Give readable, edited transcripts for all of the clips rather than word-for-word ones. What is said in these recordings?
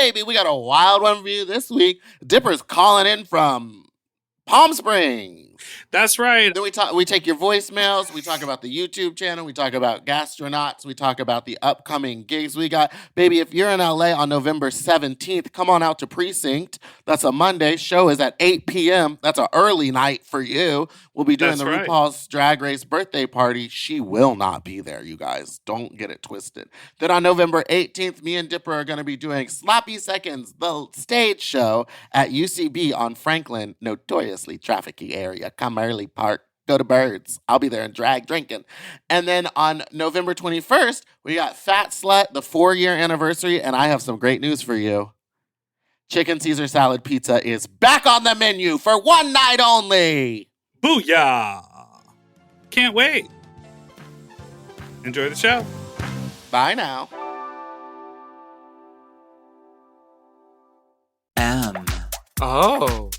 baby. We got a wild one for you this week. Dipper's calling in from Palm Springs. That's right. Then we take your voicemails. We talk about the YouTube channel. We talk about gastronauts. We talk about the upcoming gigs we got. Baby, if you're in LA on November 17th, come on out to Precinct. That's a Monday. Show is at 8 p.m. That's an early night for you. We'll be doing RuPaul's Drag Race birthday party. She will not be there, you guys. Don't get it twisted. Then on November 18th, me and Dipper are going to be doing Sloppy Seconds, the stage show at UCB on Franklin, notoriously trafficky area. Come early, park. Go to Birds. I'll be there in drag drinking. And then on November 21st, we got Fat Slut, the 4-year anniversary, and I have some great news for you. Chicken Caesar salad pizza is back on the menu for one night only. Booyah! Can't wait. Enjoy the show. Bye now. Oh.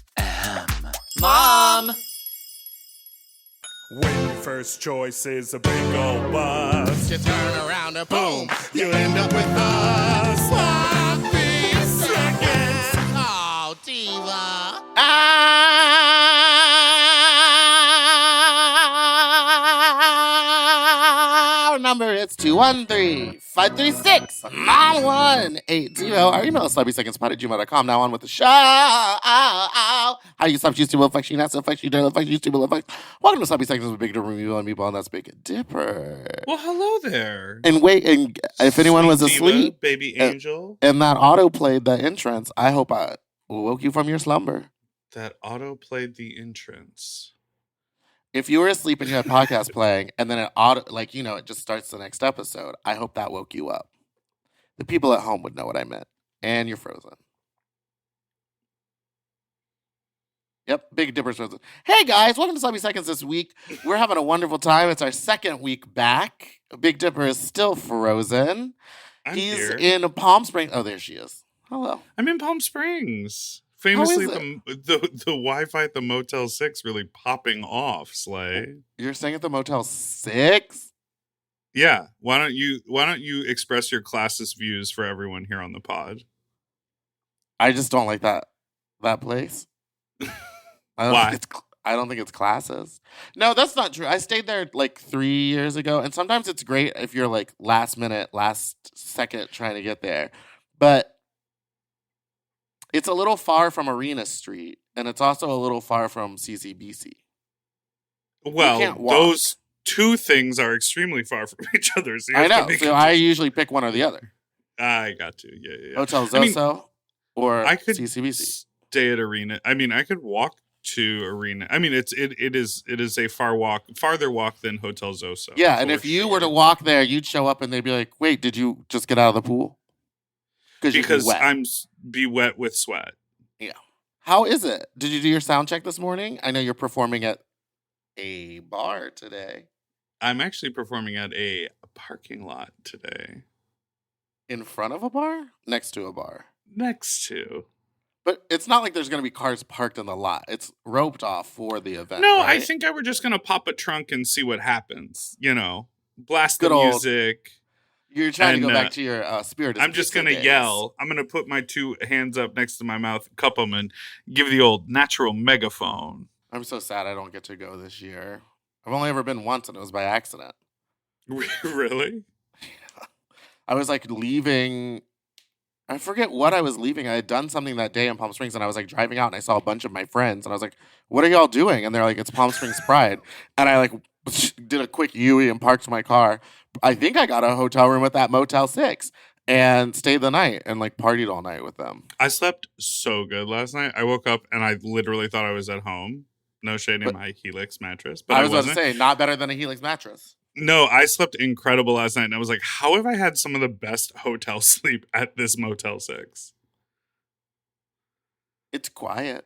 Mom! When your first choice is a big old bus, You turn around and boom, you end up with us. Sloppy seconds. Oh, diva. Our number is 213-536-9180. Our email is sloppysecondspot@gmail.com. Now on with the show. How you stop you stupid fuck you not so fuck you don't fuck you stupid fuck. Welcome to Sloppy Seconds with Big Dipper and Meatball, and that's Big Dipper. Well, hello there. And wait, and if anyone was Sweet diva, asleep, baby angel. and that auto played the entrance, I hope I woke you from your slumber. That auto played the entrance. If you were asleep and you had podcast playing, and then it auto, like, it just starts the next episode, I hope that woke you up. The people at home would know what I meant. And you're frozen. Yep, Big Dipper's frozen. Hey guys, welcome to Sloppy Seconds this week. We're having a wonderful time. It's our second week back. Big Dipper is still frozen. He's here. In Palm Springs. Oh, there she is. Hello. I'm in Palm Springs. Famously, How the Wi-Fi at the Motel 6 really popping off, Slay. You're staying at the Motel 6? Yeah. Why don't you express your classist views for everyone here on the pod? I just don't like that place. Why? I don't think it's classist. No, that's not true. I stayed there like 3 years ago, and sometimes it's great if you're like last minute, last second trying to get there. But it's a little far from Arena Street, and it's also a little far from CCBC. Well, those two things are extremely far from each other. So I know. So I usually pick one or the other. I got to. Yeah. Hotel Zoso or I could CCBC. Stay at Arena. I mean, I could walk to Arena. I mean, it is a farther walk than Hotel Zoso. Yeah, and if you were to walk there, you'd show up and they'd be like, "Wait, did you just get out of the pool?" Because I'm be wet with sweat. Yeah. How is it? Did you do your sound check this morning? I know you're performing at a bar today. I'm actually performing at a parking lot today. In front of a bar? Next to a bar? Next to. But it's not like there's going to be cars parked in the lot. It's roped off for the event. No, right? I think I were just going to pop a trunk and see what happens. Blast the music. You're trying to go back to your spirit. I'm just going to yell. I'm going to put my two hands up next to my mouth, cup them, and give the old natural megaphone. I'm so sad I don't get to go this year. I've only ever been once, and it was by accident. Really? I was like leaving. I forget what I was leaving. I had done something that day in Palm Springs, and I was like driving out, and I saw a bunch of my friends, and I was like, "What are y'all doing?" And they're like, "It's Palm Springs Pride." And I like did a quick Yui and parked my car. I think I got a hotel room at that Motel 6 and stayed the night and like partied all night with them. I slept so good last night. I woke up and I literally thought I was at home. No shade in my Helix mattress. But I was about to say, not better than a Helix mattress. No, I slept incredible last night. And I was like, how have I had some of the best hotel sleep at this Motel 6? It's quiet.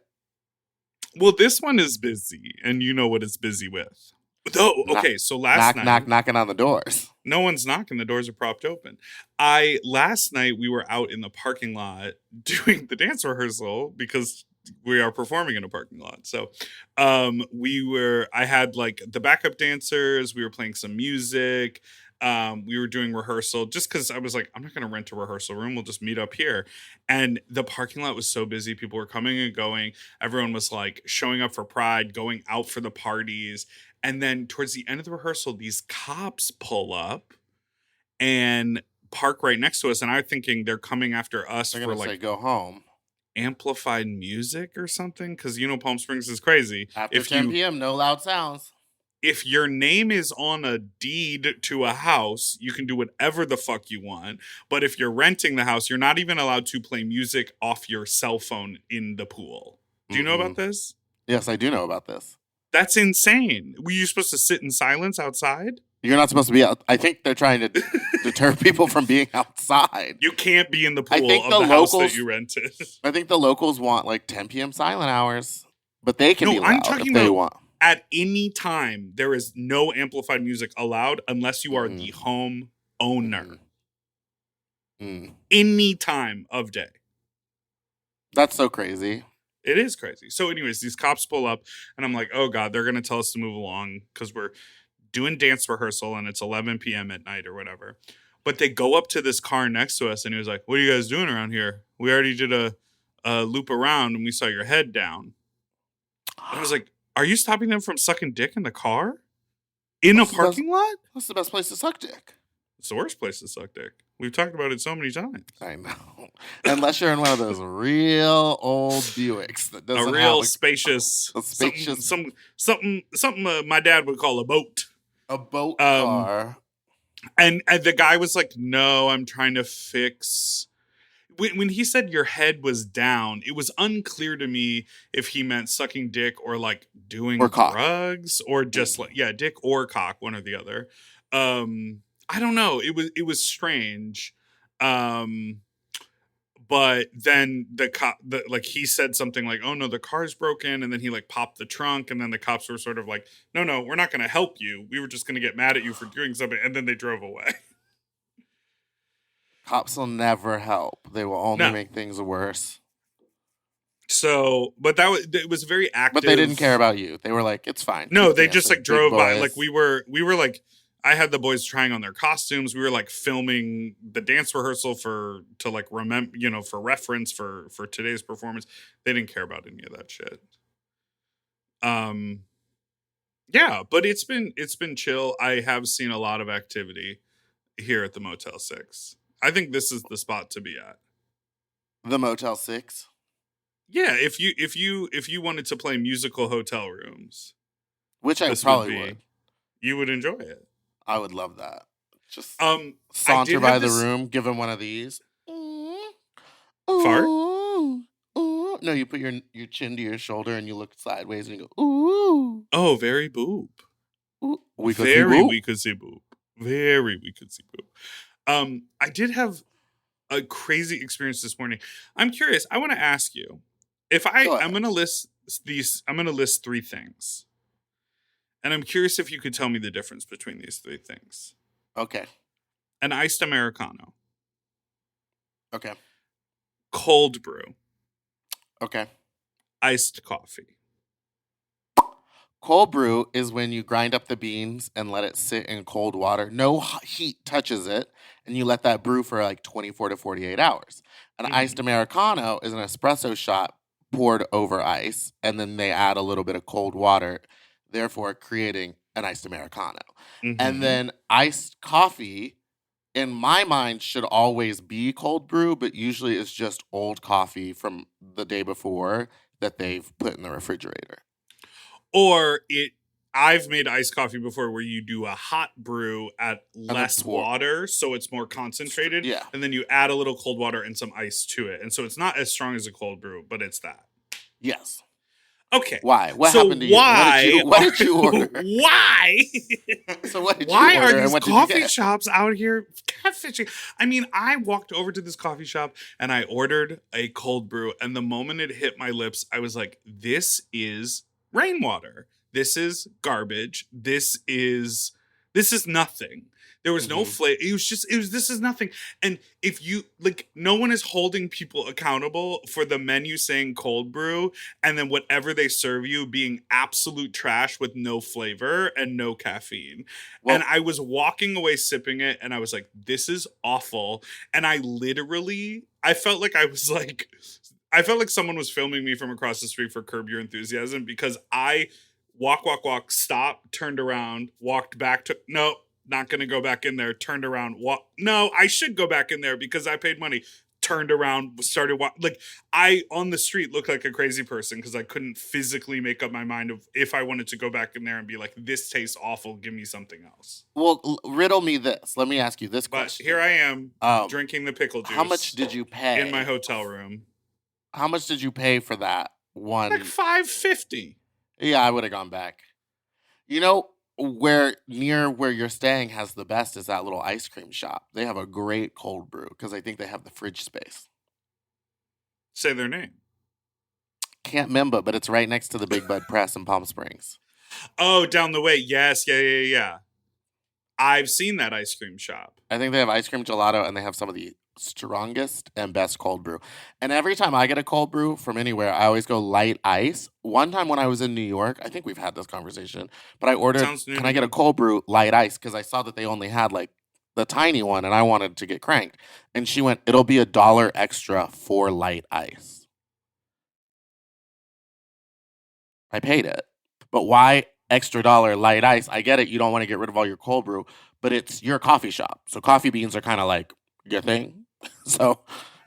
Well, this one is busy. And you know what it's busy with. Though, okay, so last night... knocking on the doors. No one's knocking. The doors are propped open. Last night, we were out in the parking lot doing the dance rehearsal because we are performing in a parking lot. So I had like the backup dancers. We were playing some music. We were doing rehearsal just because I was like, I'm not going to rent a rehearsal room. We'll just meet up here. And the parking lot was so busy. People were coming and going. Everyone was like showing up for Pride, going out for the parties. And then towards the end of the rehearsal, these cops pull up and park right next to us. And I'm thinking they're coming after us They're for gonna like say go home amplified music or something. Because, Palm Springs is crazy. after 10 p.m. No loud sounds. If your name is on a deed to a house, you can do whatever the fuck you want. But if you're renting the house, you're not even allowed to play music off your cell phone in the pool. Do you know about this? Yes, I do know about this. That's insane. Were you supposed to sit in silence outside? You're not supposed to be out. I think they're trying to deter people from being outside. You can't be in the I pool think of the the house locals- that you rented. I think the locals want like 10 p.m. silent hours, but they can No, be I'm loud talking if they about- want. At any time, there is no amplified music allowed unless you are the home owner. Any time of day. That's so crazy. It is crazy. So anyways, these cops pull up and I'm like, oh God, they're going to tell us to move along because we're doing dance rehearsal and it's 11 p.m. at night or whatever. But they go up to this car next to us and he was like, what are you guys doing around here? We already did a loop around and we saw your head down. And I was like, are you stopping them from sucking dick in the car? In a parking lot? That's the best place to suck dick. It's the worst place to suck dick. We've talked about it so many times. I know. Unless you're in one of those real old Buicks that doesn't A real have spacious, a spacious something my dad would call a boat. a boat car. And the guy was like, "No, I'm trying to fix." When he said your head was down, it was unclear to me if he meant sucking dick or like doing Or cock. drugs or just like dick or cock, one or the other. I don't know. It was strange. But then the cop, he said something like, "Oh no, the car's broken," and then he like popped the trunk, and then the cops were sort of like, "No, we're not going to help you. We were just going to get mad at you for doing something," and then they drove away. Cops will never help. They will only make things worse. So, but it was very active. But they didn't care about you. They were like, "It's fine." No, Keep they just dancing, like drove big by. boys. Like we were like, I had the boys trying on their costumes. We were like filming the dance rehearsal for reference for today's performance. They didn't care about any of that shit. Yeah, but it's been chill. I have seen a lot of activity here at the Motel 6. I think this is the spot to be at. The Motel 6. Yeah, if you wanted to play musical hotel rooms, Which I this probably would. You would enjoy it. I would love that. Just I saunter did by have the this- room, give him one of these. Fart? Ooh, ooh. No, you put your chin to your shoulder and you look sideways and you go, ooh. Oh, very boob. Ooh. We could see Very boob. we could see boob. Very we could see boob. I did have a crazy experience this morning. I'm curious. I want to ask you if Go ahead. I'm going to list these. I'm going to list 3 things, and I'm curious if you could tell me the difference between these 3 things. Okay. An iced Americano, Okay. cold brew, Okay. iced coffee. Cold brew is when you grind up the beans and let it sit in cold water. No heat touches it, and you let that brew for like 24 to 48 hours. An iced Americano is an espresso shot poured over ice, and then they add a little bit of cold water, therefore creating an iced Americano. And then iced coffee, in my mind, should always be cold brew, but usually it's just old coffee from the day before that they've put in the refrigerator. Or I've made iced coffee before where you do a hot brew at less pour. water, so it's more concentrated. Yeah. And then you add a little cold water and some ice to it. And so it's not as strong as a cold brew, but it's that. Yes. Okay. Why? What So happened to you? What did you order? Why? So what did Why you are order and these what did you coffee get? shops out here catfishing? I mean, I walked over to this coffee shop and I ordered a cold brew. And the moment it hit my lips, I was like, this is rainwater. This is garbage. This is This is nothing. There was no flavor. This is nothing. And if you, like, no one is holding people accountable for the menu saying cold brew and then whatever they serve you being absolute trash with no flavor and no caffeine. Well, and I was walking away sipping it and I was like, this is awful. And I felt like someone was filming me from across the street for Curb Your Enthusiasm, because I walk, stopped, turned around, walked back to, no, not going to go back in there, turned around, no, I should go back in there because I paid money, turned around, started like, I on the street looked like a crazy person because I couldn't physically make up my mind of if I wanted to go back in there and be like, this tastes awful, give me something else. Well, riddle me this. Let me ask you this question. But here I am drinking the pickle juice. How much did you pay? In my hotel room. How much did you pay for that one? Like $5.50. Yeah, I would have gone back. You know, near where you're staying has the best is that little ice cream shop. They have a great cold brew because I think they have the fridge space. Say their name. Can't remember, but it's right next to the Big Bud Press in Palm Springs. Oh, down the way. Yes, yeah. I've seen that ice cream shop. I think they have ice cream gelato and they have some of the strongest and best cold brew. And every time I get a cold brew from anywhere, I always go light ice. One time when I was in New York, I think we've had this conversation, but I ordered, can I get a cold brew light ice? Because I saw that they only had like the tiny one and I wanted to get cranked. And she went, it'll be $1 extra for light ice. I paid it. But why extra $1 light ice? I get it. You don't want to get rid of all your cold brew, but it's your coffee shop. So coffee beans are kind of like your thing. So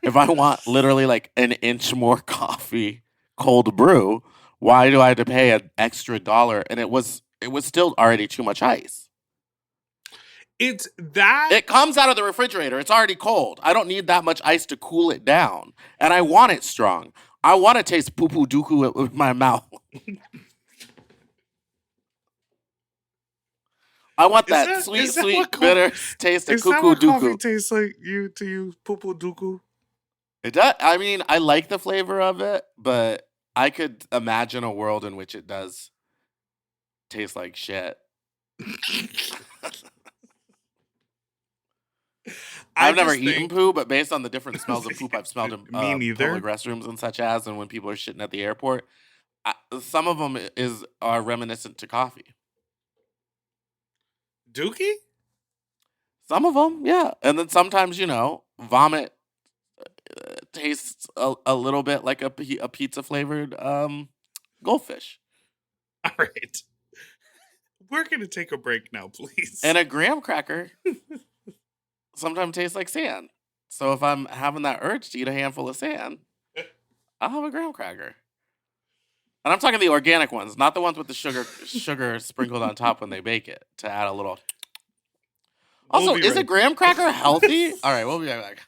if I want literally like an inch more coffee cold brew, why do I have to pay an extra $1? And it was still already too much ice. It comes out of the refrigerator. It's already cold. I don't need that much ice to cool it down. And I want it strong. I want to taste poo-poo dooku with my mouth. I want that sweet, bitter taste of cuckoo dooku. Is that what coffee tastes like to you, poo-poo dooku? It does. I mean, I like the flavor of it, but I could imagine a world in which it does taste like shit. I've never eaten poo, but based on the different smells of poop I've smelled in public restrooms and such as, and when people are shitting at the airport, some of them are reminiscent to coffee. Dookie? Some of them, yeah. And then sometimes, vomit tastes a little bit like a pizza flavored goldfish. All right. We're going to take a break now, please. And a graham cracker sometimes tastes like sand. So if I'm having that urge to eat a handful of sand, I'll have a graham cracker. And I'm talking the organic ones, not the ones with the sugar sprinkled on top when they bake it to add a little. Also, is a graham cracker healthy? All right, we'll be right back.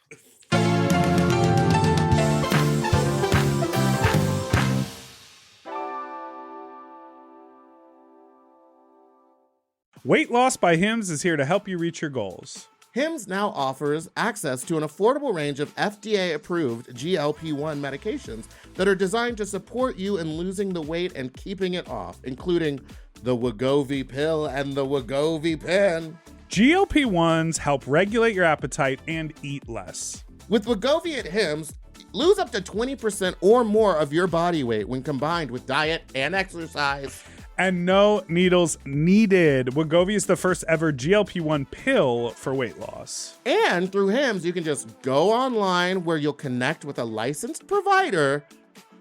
Weight Loss by Hims is here to help you reach your goals. Hims now offers access to an affordable range of FDA-approved GLP-1 medications that are designed to support you in losing the weight and keeping it off, including the Wegovy pill and the Wegovy pen. GLP-1s help regulate your appetite and eat less. With Wegovy at Hims, lose up to 20% or more of your body weight when combined with diet and exercise. And no needles needed. Wegovy is the first ever GLP-1 pill for weight loss. And through Hims, you can just go online where you'll connect with a licensed provider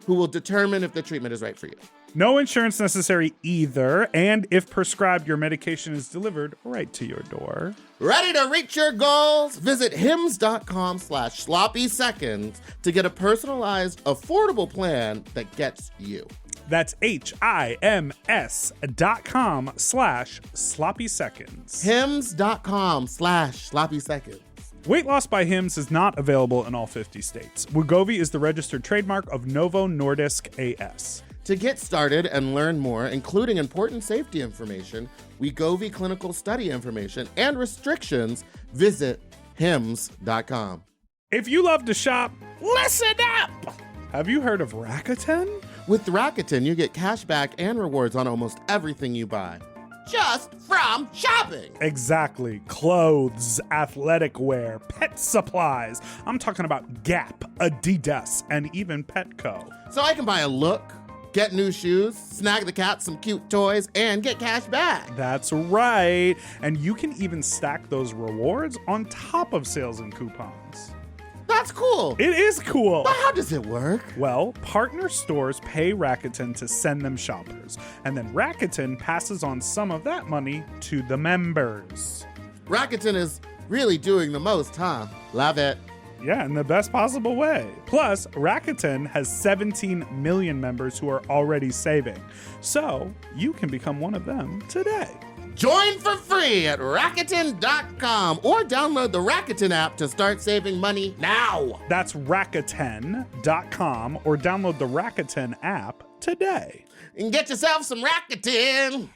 who will determine if the treatment is right for you. No insurance necessary either. And if prescribed, your medication is delivered right to your door. Ready to reach your goals? Visit hims.com/sloppy seconds to get a personalized, affordable plan that gets you. That's HIMS.com/sloppy seconds. Hims.com/sloppy seconds. Weight Loss by Hims is not available in all 50 states. Wegovy is the registered trademark of Novo Nordisk AS. To get started and learn more, including important safety information, Wegovy clinical study information, and restrictions, visit hims.com. If you love to shop, listen up! Have you heard of Rakuten? With Rakuten, you get cash back and rewards on almost everything you buy. just from shopping. Exactly. Clothes, athletic wear, pet supplies. I'm talking about Gap, Adidas, and even Petco. So I can buy a look, get new shoes, snag the cat some cute toys, and get cash back. That's right. And you can even stack those rewards on top of sales and coupons. That's cool. It is cool. But how does it work? Well, partner stores pay Rakuten to send them shoppers, and then Rakuten passes on some of that money to the members. Rakuten is really doing the most, huh? Love it. Yeah, in the best possible way. Plus, Rakuten has 17 million members who are already saving. So, you can become one of them today. Join for free at Rakuten.com or download the Rakuten app to start saving money now. That's Rakuten.com or download the Rakuten app today. And get yourself some Rakuten.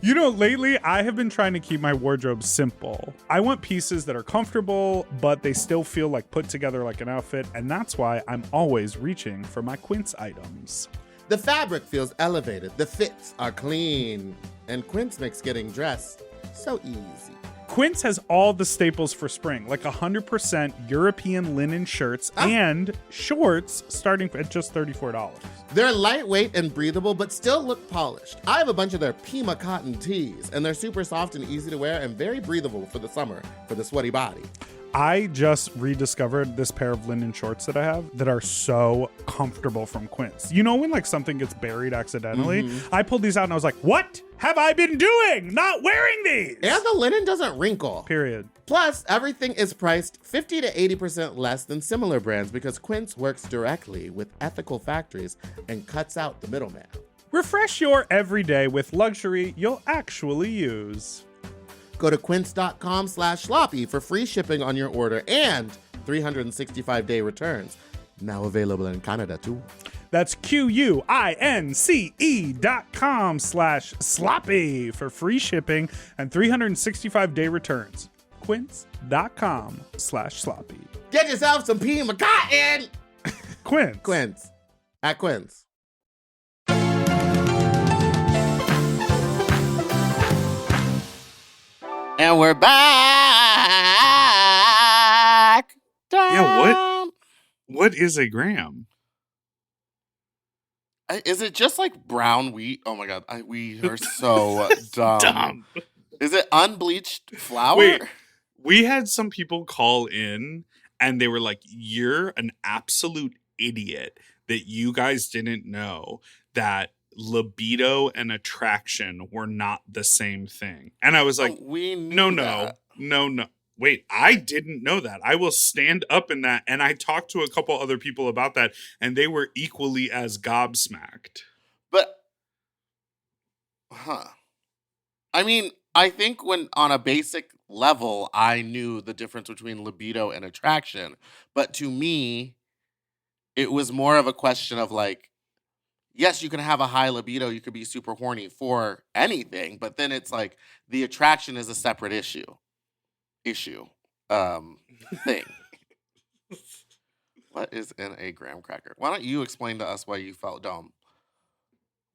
You know, lately I have been trying to keep my wardrobe simple. I want pieces that are comfortable, but they still feel like put together like an outfit, and that's why I'm always reaching for my Quince items. The fabric feels elevated, the fits are clean, and Quince makes getting dressed so easy. Quince has all the staples for spring, like 100% European linen shirts and shorts starting at just $34. They're lightweight and breathable, but still look polished. I have a bunch of their Pima cotton tees, and they're super soft and easy to wear and very breathable for the summer for the sweaty body. I just rediscovered this pair of linen shorts that I have that are so comfortable from Quince. You know when like something gets buried accidentally? I pulled these out and I was like, what have I been doing? Not wearing these! And the linen doesn't wrinkle. Period. Plus, everything is priced 50 to 80% less than similar brands because Quince works directly with ethical factories and cuts out the middleman. Refresh your everyday with luxury you'll actually use. Go to quince.com/sloppy for free shipping on your order and 365-day returns. Now available in Canada, too. That's QUINCE.com/sloppy for free shipping and 365-day returns. Quince.com/sloppy. Get yourself some Pima cotton! Quince. Quince. At Quince. And we're back. Yeah, what is a gram? Is it just like brown wheat? Oh my god, we are so dumb. Is it unbleached flour? Wait, we had some people call in and they were like, you're an absolute idiot that you guys didn't know that libido and attraction were not the same thing. And I was like, we knew no. Wait, I didn't know that. I will stand up in that. And I talked to a couple other people about that, and they were equally as gobsmacked. But, I mean, I think when on a basic level, I knew the difference between libido and attraction. But to me, it was more of a question of like, yes, you can have a high libido. You could be super horny for anything, but then it's like the attraction is a separate thing. What is in a graham cracker? Why don't you explain to us why you felt dumb?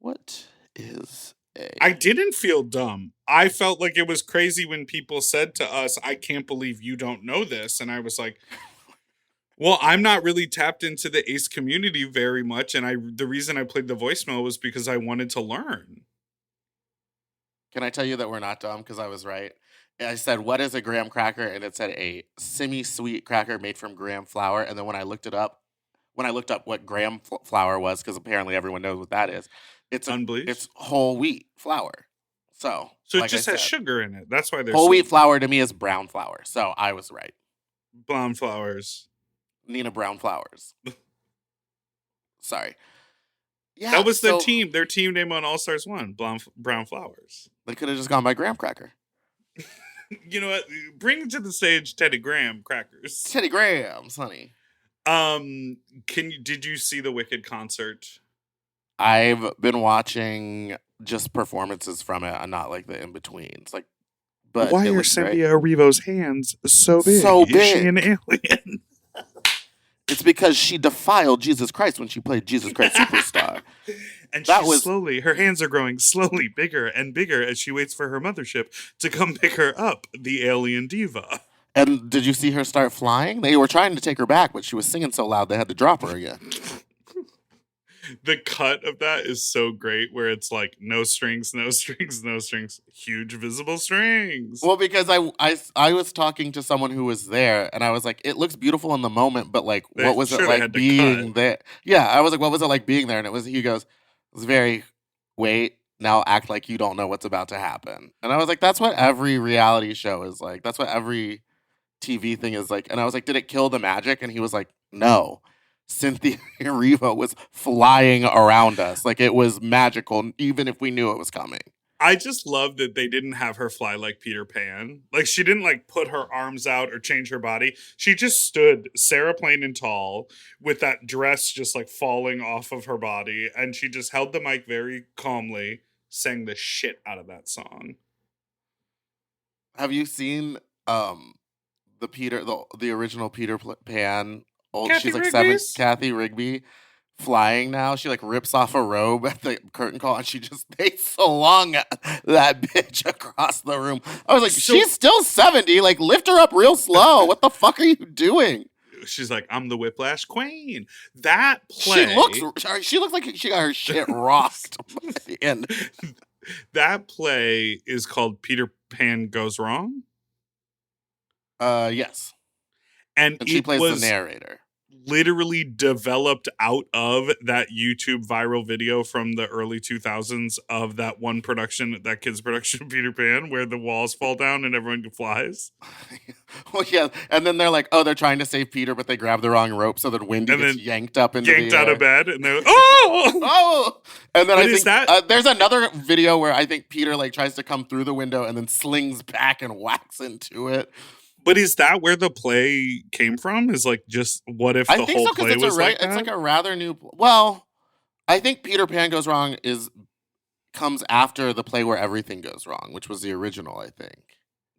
What is I didn't feel dumb. I felt like it was crazy when people said to us, I can't believe you don't know this. And I was like, well, I'm not really tapped into the ace community very much, and the reason I played the voicemail was because I wanted to learn. Can I tell you that we're not dumb? Because I was right. I said, what is a graham cracker? And it said a semi-sweet cracker made from graham flour. And then when I looked up what graham flour was, because apparently everyone knows what that is, it's unbleached. It's whole wheat flour. So it just has sugar in it. That's why there's whole wheat flour to me is brown flour. So I was right. Brown flowers. Nina Brown Flowers. Sorry. Yeah, that was their team. Their team name on All Stars 1, Brown Flowers. They could have just gone by graham cracker. You know what? Bring to the stage Teddy Graham crackers. Teddy Grahams, honey. Did you see the Wicked concert? I've been watching just performances from it and not like the in-betweens. Like, but why are Cynthia Erivo's hands so big? So big. Is she an alien? It's because she defiled Jesus Christ when she played Jesus Christ Superstar. And That she's was- slowly, her hands are growing slowly bigger and bigger as she waits for her mothership to come pick her up, the alien diva. And did you see her start flying? They were trying to take her back, but she was singing so loud they had to drop her again. The cut of that is so great, where it's like no strings, no strings, no strings, huge visible strings. Well, because I was talking to someone who was there, and I was like, it looks beautiful in the moment, but like, They what was it surely like had to being cut. there? Yeah, I was like, what was it like being there? And he goes, it was very, wait, now act like you don't know what's about to happen. And I was like, that's what every reality show is like. That's what every TV thing is like. And I was like, did it kill the magic? And he was like, no. Cynthia Erivo was flying around us. Like, it was magical, even if we knew it was coming. I just love that they didn't have her fly like Peter Pan. Like, she didn't like put her arms out or change her body. She just stood Sarah plain and tall with that dress just like falling off of her body. And she just held the mic very calmly, sang the shit out of that song. Have you seen the original Peter Pan? Old, Kathy she's like seven. Rigby's? Kathy Rigby flying now. She like rips off a robe at the curtain call, and they slung that bitch across the room. I was like, So- she's still 70. Like, lift her up real slow. What the fuck are you doing? She's like, I'm the Whiplash Queen. That play. She looks like she got her shit rocked by the end. That play is called Peter Pan Goes Wrong. Yes, And and she it plays was the narrator. literally developed out of that YouTube viral video from the early 2000s of that one production, that kid's production of Peter Pan, where the walls fall down and everyone flies. Well, yeah, and then they're like, oh, they're trying to save Peter, but they grab the wrong rope, so then Wendy And gets then yanked up into Yanked the out air. of bed, and they're like, oh! Oh, and then But I is think that- there's another video where I think Peter like tries to come through the window and then slings back and whacks into it. But is that where the play came from? Is like, just what if the I think whole so because play it's was like it's that? like a rather new. Well, I think Peter Pan Goes Wrong comes after the play where everything goes wrong, which was the original, I think.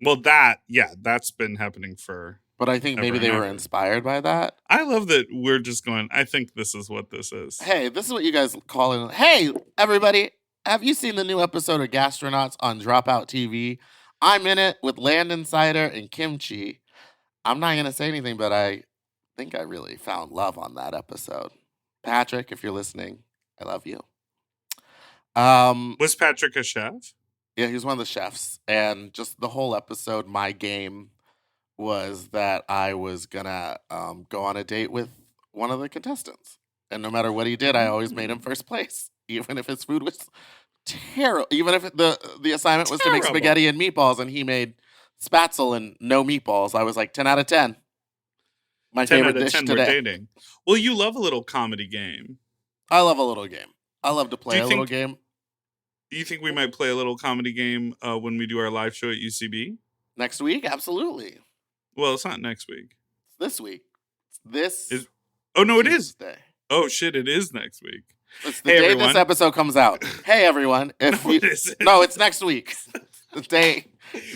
Well, that's been happening for... But I think maybe Ever they and were ever. inspired by that. I love that we're just going, I think this is what this is. Hey, this is what you guys call it. Hey, everybody, have you seen the new episode of Gastronauts on Dropout TV? I'm in it with Landon Cider and Kimchi. I'm not going to say anything, but I think I really found love on that episode. Patrick, if you're listening, I love you. Was Patrick a chef? Yeah, he was one of the chefs. And just the whole episode, my game was that I was going to go on a date with one of the contestants. And no matter what he did, I always made him first place, even if his food was terrible. Even if the assignment was to make Terrible. spaghetti and meatballs, and he made spatzel and no meatballs. I was like 10 out of 10. My 10 favorite out of dish 10 we're today. dating. Well, you love a little comedy game. I love a little game. I love to play you a little think- game. You think we might play a little comedy game when we do our live show at UCB? Next week, absolutely. Well, it's not next week. It's this week. It's this. Oh, no, it is. Tuesday. Oh, shit, it is next week. It's the Hey, day everyone. this episode comes out. Hey, everyone. If No, you, it isn't. no, it's next week. The day.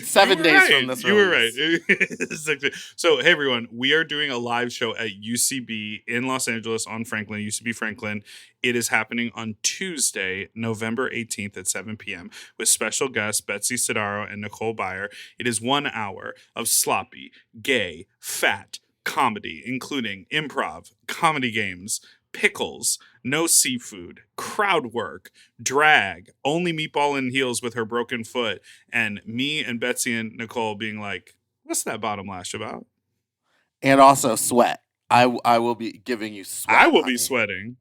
7 You were days right. from this You were release. right. It's like- so, hey, everyone, we are doing a live show at UCB in Los Angeles on Franklin, UCB Franklin. It is happening on Tuesday, November 18th at 7 p.m. with special guests Betsy Sidaro and Nicole Byer. It is 1 hour of sloppy, gay, fat comedy, including improv, comedy games, pickles, no seafood, crowd work, drag, only Meatball in heels with her broken foot, and me and Betsy and Nicole being like, what's that bottom lash about? And also sweat. I will be giving you sweat. I will honey, be sweating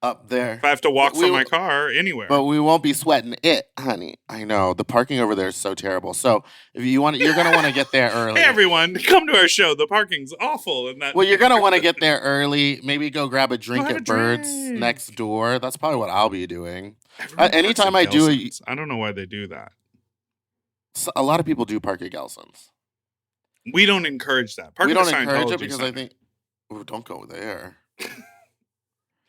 up there. if I have to walk We from my will- car anywhere. But we won't be sweating it, honey. I know. The parking over there is so terrible. So if you want, you're gonna want to get there early. Hey, everyone, come to our show. The parking's awful. And that Well, you're gonna want to get there early. Maybe go grab a drink have at a Birds drink. next door. That's probably what I'll be doing. Everyone parks anytime at I do a- Gelson's. I don't know why they do that. So a lot of people do park at Gelson's. We don't encourage that. Park We at the don't encourage it Scientology because I Center. think, ooh, don't go there.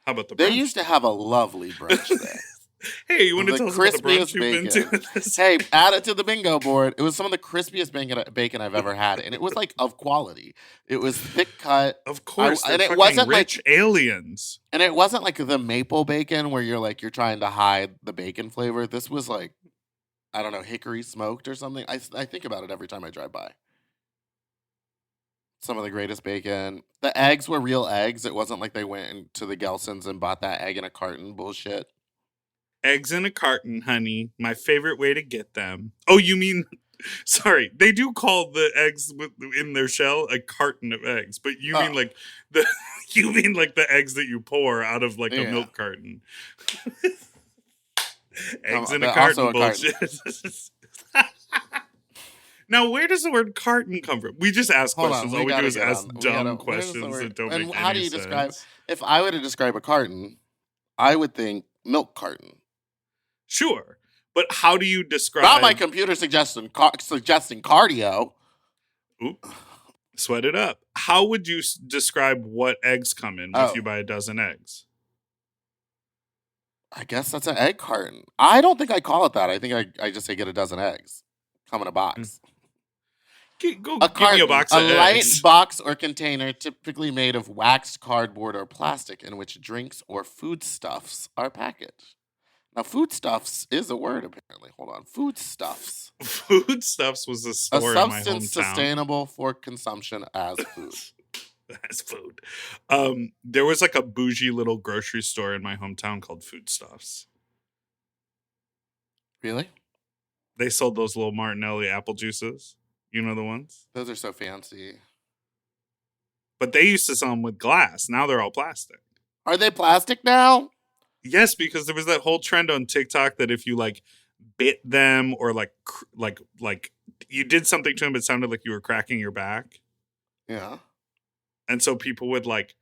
How about the They brunch? used to have a lovely brunch there. Hey, you want to The tell us about the brunch crispiest you've been bacon. to? This? Hey, add it to the bingo board. It was some of the crispiest bacon I've ever had, and it was like of quality. It was thick cut. Of course, they're and it fucking wasn't rich aliens. And it wasn't like the maple bacon where you're trying to hide the bacon flavor. This was like, I don't know, hickory smoked or something. I think about it every time I drive by. Some of the greatest bacon. The eggs were real eggs. It wasn't like they went into the Gelsons and bought that egg in a carton bullshit. Eggs in a carton, honey. My favorite way to get them. Oh, you mean... Sorry, they do call the eggs in their shell a carton of eggs, but you mean like the the eggs that you pour out of like a milk carton. Eggs in a carton bullshit. Now, where does the word carton come from? We just ask questions. All we do is ask dumb questions that don't make any sense. How do you describe? If I were to describe a carton, I would think milk carton. Sure. But how do you describe... Not my computer suggesting cardio. Oop. Sweat it up. How would you describe what eggs come in if you buy a dozen eggs? I guess that's an egg carton. I don't think I call it that. I think I just say get a dozen eggs. Come in a box. Give me a box of eggs. A light box or container typically made of waxed cardboard or plastic in which drinks or foodstuffs are packaged. Now, foodstuffs is a word, apparently. Hold on. Foodstuffs. Foodstuffs was a store in my hometown. A substance sustainable for consumption as food. As food. There was like a bougie little grocery store in my hometown called Foodstuffs. Really? They sold those little Martinelli apple juices. You know the ones? Those are so fancy. But they used to sell them with glass. Now they're all plastic. Are they plastic now? Yes, because there was that whole trend on TikTok that if you like bit them or like you did something to them, it sounded like you were cracking your back. Yeah. And so people would like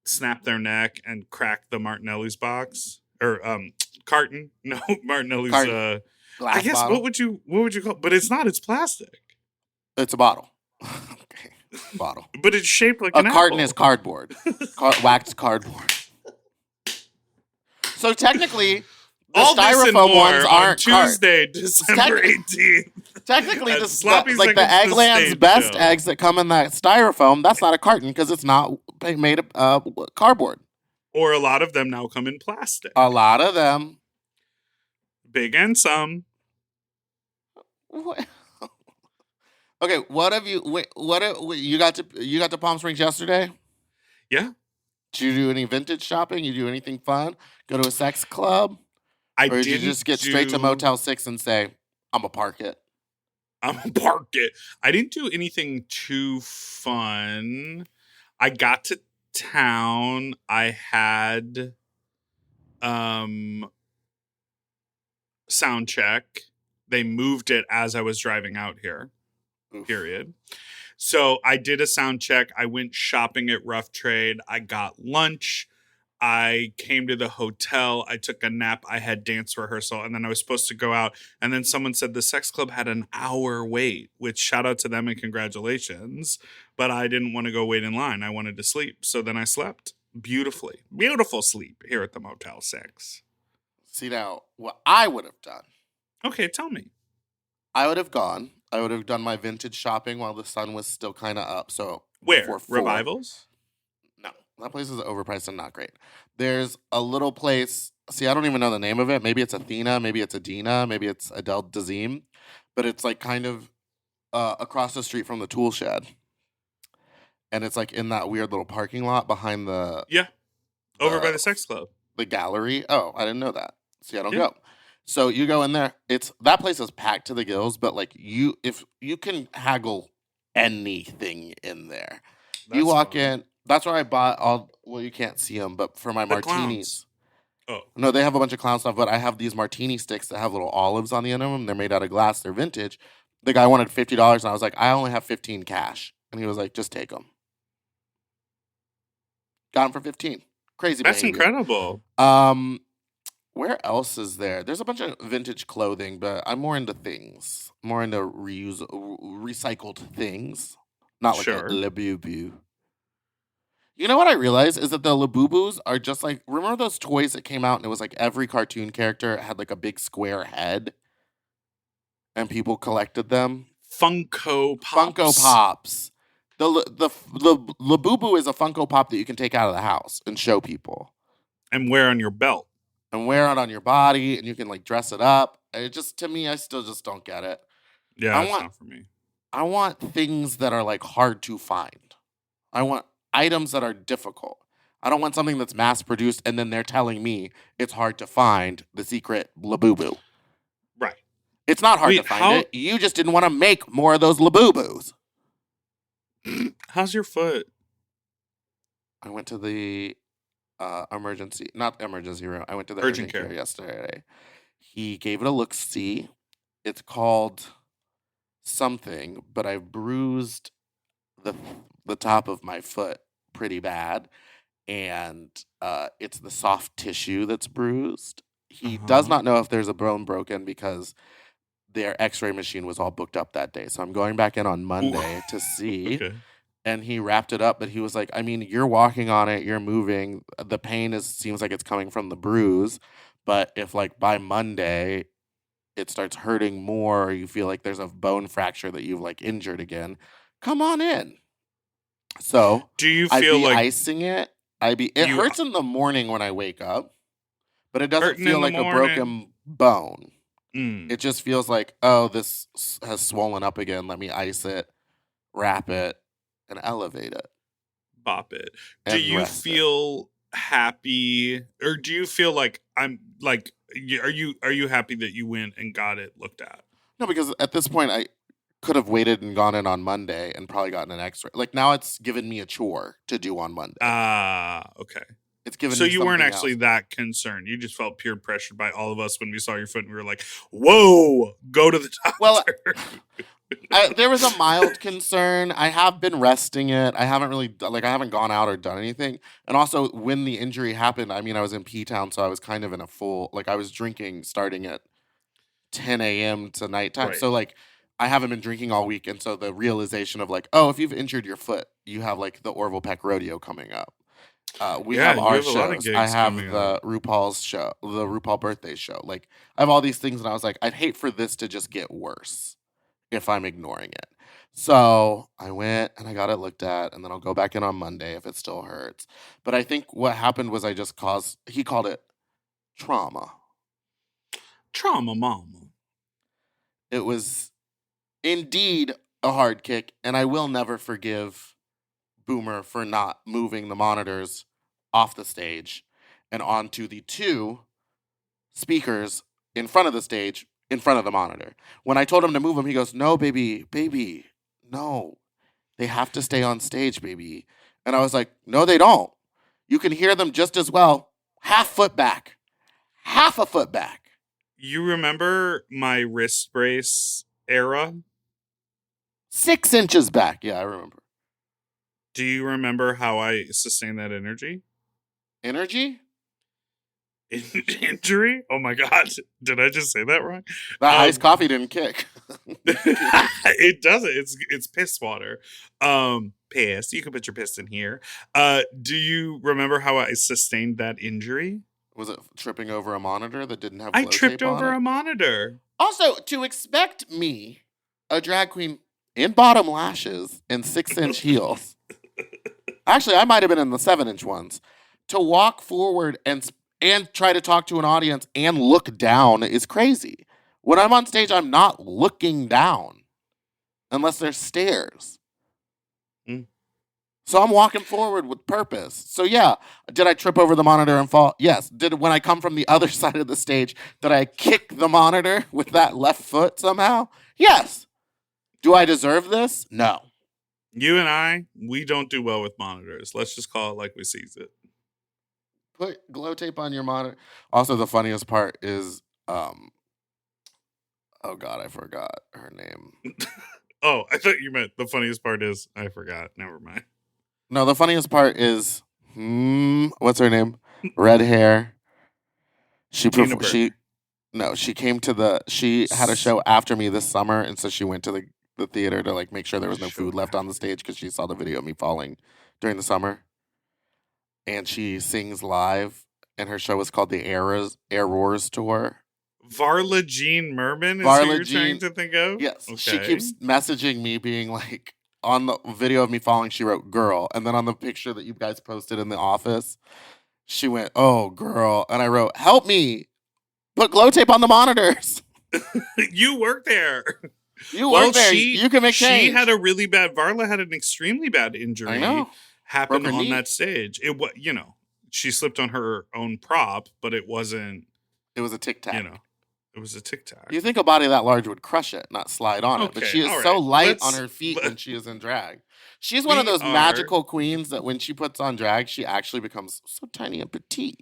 snap their neck and crack the Martinelli's box or carton. No, Martinelli's carton. I guess bottle. What would you call it? But it's not, it's plastic. It's a bottle. Okay. Bottle. But it's shaped like a an carton apple. Is cardboard. Waxed cardboard. So technically, the all styrofoam ones aren't Tuesday, December 18th. Technically, the Eggland's best eggs that come in that styrofoam, that's not a carton because it's not made of cardboard. Or a lot of them now come in plastic. A lot of them. Big and some. What? Okay, you got to Palm Springs yesterday? Yeah. Did you do any vintage shopping? You do anything fun? Go to a sex club? Or did you just get straight to Motel 6 and say, I'm going to park it? I didn't do anything too fun. I got to town. I had sound check. They moved it as I was driving out here. Oof. Period. So I did a sound check. I went shopping at Rough Trade. I got lunch. I came to the hotel. I took a nap. I had dance rehearsal. And then I was supposed to go out. And then someone said the sex club had an hour wait, which shout out to them and congratulations. But I didn't want to go wait in line. I wanted to sleep. So then I slept beautifully. Beautiful sleep here at the Motel 6. See, now, what I would have done. Okay, tell me. I would have gone. I would have done my vintage shopping while the sun was still kind of up. So where? Revivals? No, that place is overpriced and not great. There's a little place. See, I don't even know the name of it. Maybe it's Athena. Maybe it's Adina. Maybe it's Adele Dazeem. But it's like kind of across the street from the tool shed. And it's like in that weird little parking lot behind the... Yeah. Over by the sex club. The gallery. Oh, I didn't know that. See, I don't go. So you go in there. That place is packed to the gills, but like if you can haggle anything in there. You walk in. That's where I bought all. Well, you can't see them, but for my martinis. Clowns. Oh no, they have a bunch of clown stuff, but I have these martini sticks that have little olives on the end of them. They're made out of glass. They're vintage. The guy wanted $50, and I was like, I only have 15 cash, and he was like, just take them. Got them for 15. Crazy. That's behavior. Incredible. Where else is there? There's a bunch of vintage clothing, but I'm more into things. More into recycled things. Not like a Le Beau Beau. You know what I realized is that the Labubus are just like, remember those toys that came out and it was like every cartoon character had like a big square head and people collected them? Funko Pops. Funko Pops. The Labubu is a Funko Pop that you can take out of the house and show people. And wear on your belt. And wear it on your body and you can like dress it up. It just, to me, I still just don't get it. Yeah, it's not for me. I want things that are like hard to find. I want items that are difficult. I don't want something that's mass produced and then they're telling me it's hard to find the secret Labubu. Right. It's not hard to find it. You just didn't want to make more of those Labubus. How's your foot? I went to the not emergency room. I went to the urgent care yesterday. He gave it a look-see. It's called something, but I bruised the top of my foot pretty bad, and it's the soft tissue that's bruised. He does not know if there's a bone broken because their x-ray machine was all booked up that day. So I'm going back in on Monday to see. Okay. And he wrapped it up, but he was like, I mean, you're walking on it, you're moving. The pain seems like it's coming from the bruise. But if like by Monday it starts hurting more or you feel like there's a bone fracture that you've like injured again, come on in. So do you I'd feel be like icing it? It hurts in the morning when I wake up, but it doesn't feel like a broken bone. It just feels like, oh, this has swollen up again. Let me ice it, wrap it, and elevate it. Bop it. Do you feel happy, or do you feel like are you happy that you went and got it looked at? No, because at this point I could have waited and gone in on Monday and probably gotten an x-ray. Like now it's given me a chore to do on Monday. Okay. It's given so me you weren't something actually else. that concerned. You just felt peer pressured by all of us when we saw your foot and we were like, whoa, go to the doctor. Well, there was a mild concern. I have been resting it. I haven't gone out or done anything. And also when the injury happened, I mean, I was in P-Town, so I was kind of in a full, like I was drinking starting at 10 a.m. to nighttime. Right. So like I haven't been drinking all week. And so the realization of like, oh, if you've injured your foot, you have like the Orville Peck Rodeo coming up. We have our shows. I have the RuPaul's show, the RuPaul birthday show. Like I have all these things and I was like, I'd hate for this to just get worse if I'm ignoring it. So I went and I got it looked at, and then I'll go back in on Monday if it still hurts. But I think what happened was he called it trauma. Trauma mama. It was indeed a hard kick, and I will never forgive Boomer for not moving the monitors off the stage and onto the two speakers in front of the stage, in front of the monitor. When I told him to move them, he goes, no, baby, no. They have to stay on stage, baby. And I was like, no, they don't. You can hear them just as well. Half a foot back. You remember my wrist brace era? 6 inches back. Yeah, I remember. Do you remember how I sustained that energy? Energy? Injury? Oh my God. Did I just say that wrong? That iced coffee didn't kick. It doesn't. It's piss water. Piss. You can put your piss in here. Do you remember how I sustained that injury? Was it tripping over a monitor that didn't have I glow tripped tape on over it? a monitor. Also, to expect me, a drag queen in bottom lashes and 6-inch heels. Actually, I might have been in the 7-inch ones. To walk forward and try to talk to an audience and look down is crazy. When I'm on stage, I'm not looking down unless there's stairs. So I'm walking forward with purpose. So yeah, did I trip over the monitor and fall? Yes. When I come from the other side of the stage, did I kick the monitor with that left foot somehow? Yes. Do I deserve this? No. You and we don't do well with monitors. Let's just call it like we sees it. Put glow tape on your monitor. Also, the funniest part is, oh God, I forgot her name. Oh, I thought you meant the funniest part is I forgot. Never mind. No, the funniest part is, what's her name? Red hair. She had a show after me this summer, and so she went to the theater to like make sure there was no food left on the stage because she saw the video of me falling during the summer. and she sings live, and her show is called the Errors Tour. Varla Jean Merman is who Varla you're trying Jean- to think of? Yes, she Okay. keeps messaging me being like, on the video of me falling, she wrote "girl," and then on the picture that you guys posted in the office, she went, "Oh, girl," and I wrote, "Help me, put glow tape on the monitors." You work there. You work there. You can make change. She had a really bad. Varla had an extremely bad injury. I know. Happen Broke her on knee. that stage. It was, she slipped on her own prop, but it wasn't. It was a tic tac. It was a tic tac. You think a body that large would crush it, not slide on it. But Okay, she is all so right. light Let's- on her feet when she is in drag. She's We one of those are- magical queens that when she puts on drag, she actually becomes so tiny and petite.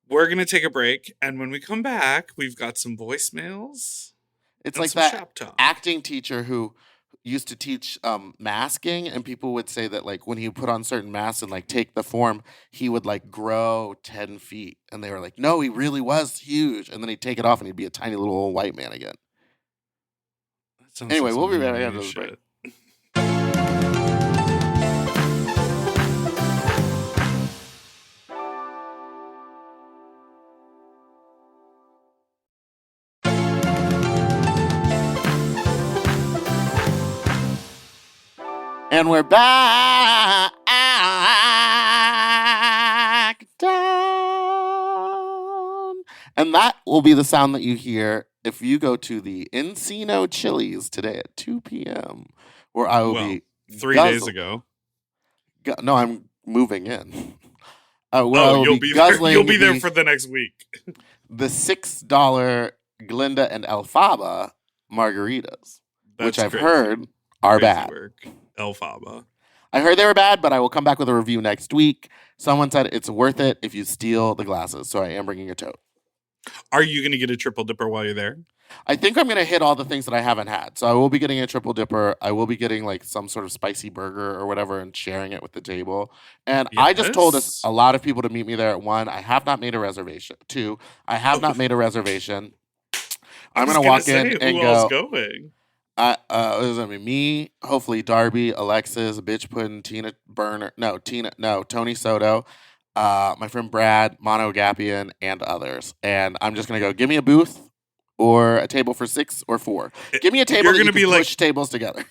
We're gonna take a break, and when we come back, we've got some voicemails. It's and like some that shop talk. acting teacher who used to teach masking, and people would say that like when he put on certain masks and like take the form, he would like grow 10 feet. And they were like, no, he really was huge. And then he'd take it off and he'd be a tiny little old white man again. That sounds Anyway, like we'll be some right new after this break. shit. And we're back down. And that will be the sound that you hear if you go to the Encino Chili's today at 2 p.m. where I will be 3 days guzzle- ago. No, I'm moving in. Where I will You'll be there. guzzling You'll be there the- for the next week. the $6 Glinda and Elphaba margaritas, which That's I've crazy. heard are Crazy bad. work. Elphaba. I heard they were bad, but I will come back with a review next week. Someone said it's worth it if you steal the glasses, so I am bringing a tote. Are you going to get a triple dipper while you're there? I think I'm going to hit all the things that I haven't had. So I will be getting a triple dipper. I will be getting like some sort of spicy burger or whatever and sharing it with the table. And I just told us Yes. a lot of people to meet me there at 1. I have not made a reservation. 2, I have not made a reservation. I'm going to walk in and who go. else going? It was gonna be me, hopefully Darby, Alexis, Bitch Puddin, Tony Soto, my friend Brad, Mono Gapian, and others. And I'm just gonna go, give me a booth or a table for 6 or 4. Give me a table You're that you gonna can be like- push tables together.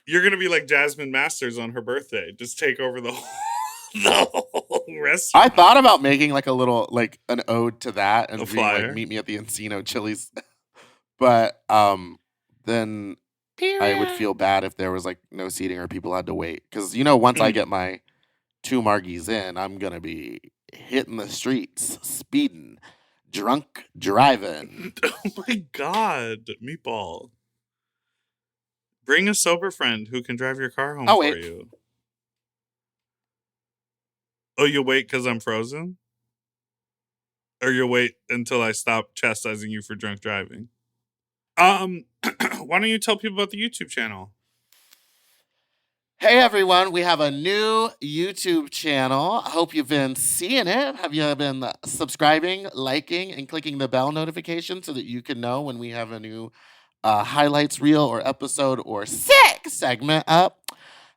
You're going to be like Jasmine Masters on her birthday. Just take over the whole restaurant. I thought about making like a little, like an ode to that and A being like, flyer. meet me at the Encino Chili's. But then I would feel bad if there was like no seating or people had to wait. Because, once I get my 2 margies in, I'm going to be hitting the streets, speeding, drunk, driving. Oh my God, Meatball. Bring a sober friend who can drive your car home I'll for wait. you. Oh, you'll wait because I'm frozen? Or you'll wait until I stop chastising you for drunk driving? Why don't you tell people about the YouTube channel? Hey everyone, we have a new YouTube channel. I hope you've been seeing it. Have you been subscribing, liking, and clicking the bell notification so that you can know when we have a new highlights reel or episode or sick segment up?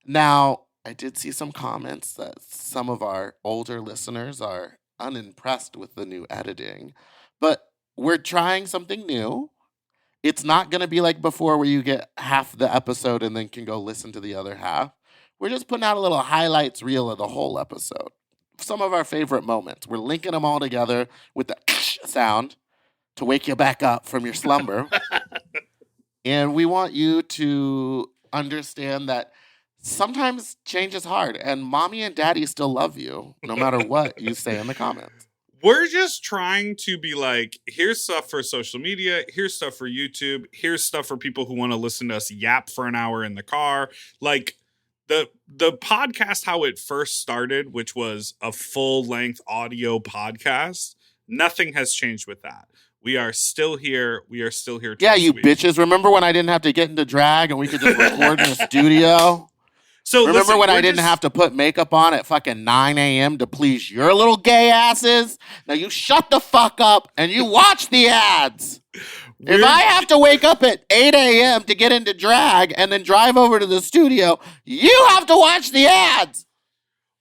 Now, I did see some comments that some of our older listeners are unimpressed with the new editing, but we're trying something new. It's not going to be like before where you get half the episode and then can go listen to the other half. We're just putting out a little highlights reel of the whole episode. Some of our favorite moments. We're linking them all together with the sound to wake you back up from your slumber. And we want you to understand that sometimes change is hard and mommy and daddy still love you no matter what you say in the comments. We're just trying to be like, here's stuff for social media, here's stuff for YouTube, here's stuff for people who want to listen to us yap for an hour in the car. Like the podcast, how it first started, which was a full-length audio podcast, nothing has changed with that. We are still here. We are still here. Yeah, twice you a week. bitches. Remember when I didn't have to get into drag and we could just record in the studio? So Remember listen, when I we're didn't just- have to put makeup on at fucking 9 a.m. to please your little gay asses? Now you shut the fuck up and you watch the ads. If we're- I have to wake up at 8 a.m. to get into drag and then drive over to the studio, you have to watch the ads.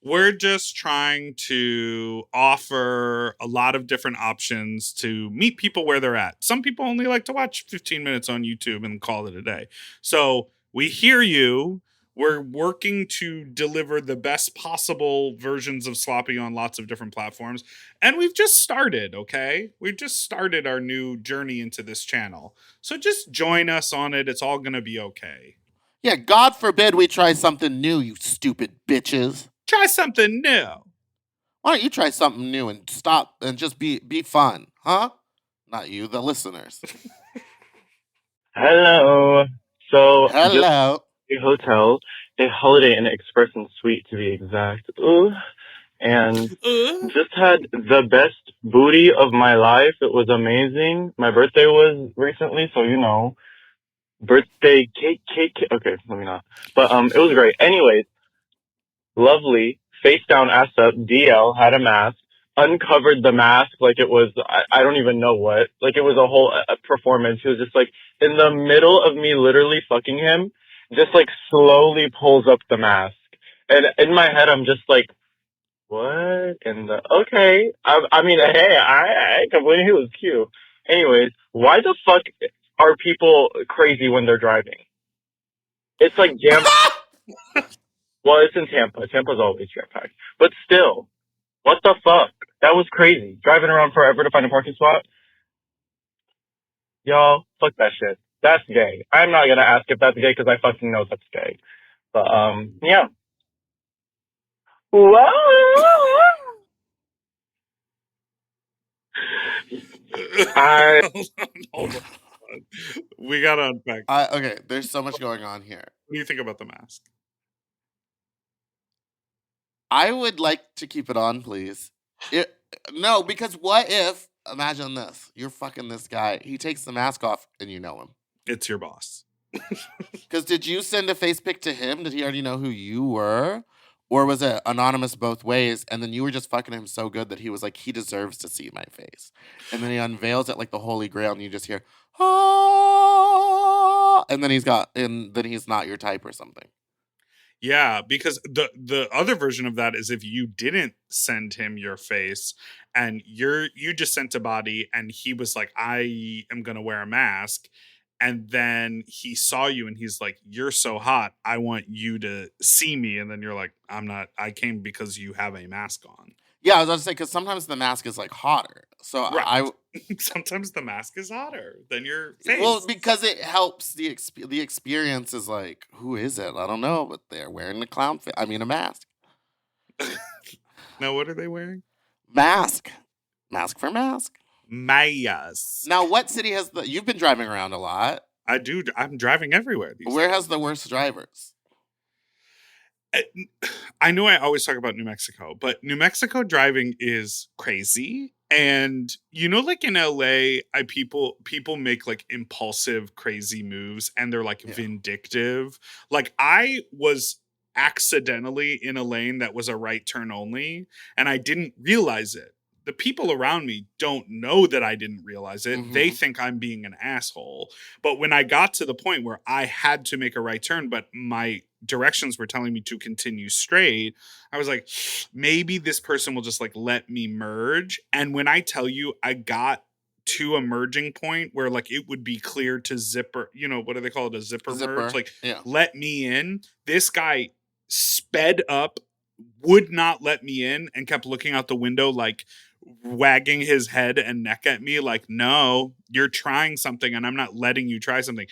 We're just trying to offer a lot of different options to meet people where they're at. Some people only like to watch 15 minutes on YouTube and call it a day. So we hear you. We're working to deliver the best possible versions of Sloppy on lots of different platforms. And we've just started, okay? We've just started our new journey into this channel. So just join us on it. It's all going to be okay. Yeah, God forbid we try something new, you stupid bitches. Try something new. Why don't you try something new and stop and just be fun, huh? Not you, the listeners. Hello. So, just Hello. a hotel, a Holiday Inn Express and Suite to be exact. Ooh. And just had the best booty of my life. It was amazing. My birthday was recently, so you know, birthday cake. Okay, let me not. But it was great. Anyways, lovely. Face down, ass up. DL had a mask. Uncovered the mask like it was, I don't even know what. Like it was a whole performance. He was just like in the middle of me literally fucking him, just like slowly pulls up the mask. And in my head, I'm just like, what? And okay. I mean, hey, I completely, he was cute. Anyways, why the fuck are people crazy when they're driving? It's like jam. Well, it's in Tampa. Tampa's always jam-packed. But still, what the fuck? That was crazy. Driving around forever to find a parking spot? Y'all, fuck that shit. That's gay. I'm not gonna ask if that's gay because I fucking know that's gay. But, yeah. Hold on. We gotta unpack. Okay, there's so much going on here. What do you think about the mask? I would like to keep it on, please. No, because what if, imagine this, you're fucking this guy, he takes the mask off and you know him. It's your boss. Because did you send a face pic to him? Did he already know who you were? Or was it anonymous both ways? And then you were just fucking him so good that he was like, he deserves to see my face. And then he unveils it like the Holy Grail and you just hear, ah, and then he's not your type or something. Yeah, because the other version of that is if you didn't send him your face and you just sent a body and he was like, I am gonna wear a mask, and then he saw you and he's like, you're so hot, I want you to see me, and then you're like, I'm not, I came because you have a mask on. Yeah, I was about to say, because sometimes the mask is like hotter. So Right. Sometimes the mask is hotter than your face. Well, because it helps the experience is like, who is it? I don't know, but they're wearing the clown face. I mean, a mask. Now, what are they wearing? Mask for mask. Mayas. Now, what city has you've been driving around a lot. I do. I'm driving everywhere. Where has the worst drivers? I know I always talk about New Mexico, but New Mexico driving is crazy. And you know, like in LA, people make like impulsive, crazy moves and they're like vindictive. Like I was accidentally in a lane that was a right turn only, and I didn't realize it. The people around me don't know that I didn't realize it. Mm-hmm. They think I'm being an asshole. But when I got to the point where I had to make a right turn, but my directions were telling me to continue straight, I was like, maybe this person will just like let me merge. And when I tell you, I got to a merging point where like it would be clear to zipper, you know, what do they call it? A zipper merge? Like, let me in. This guy sped up, would not let me in, and kept looking out the window like wagging his head and neck at me like, no, you're trying something and I'm not letting you try something.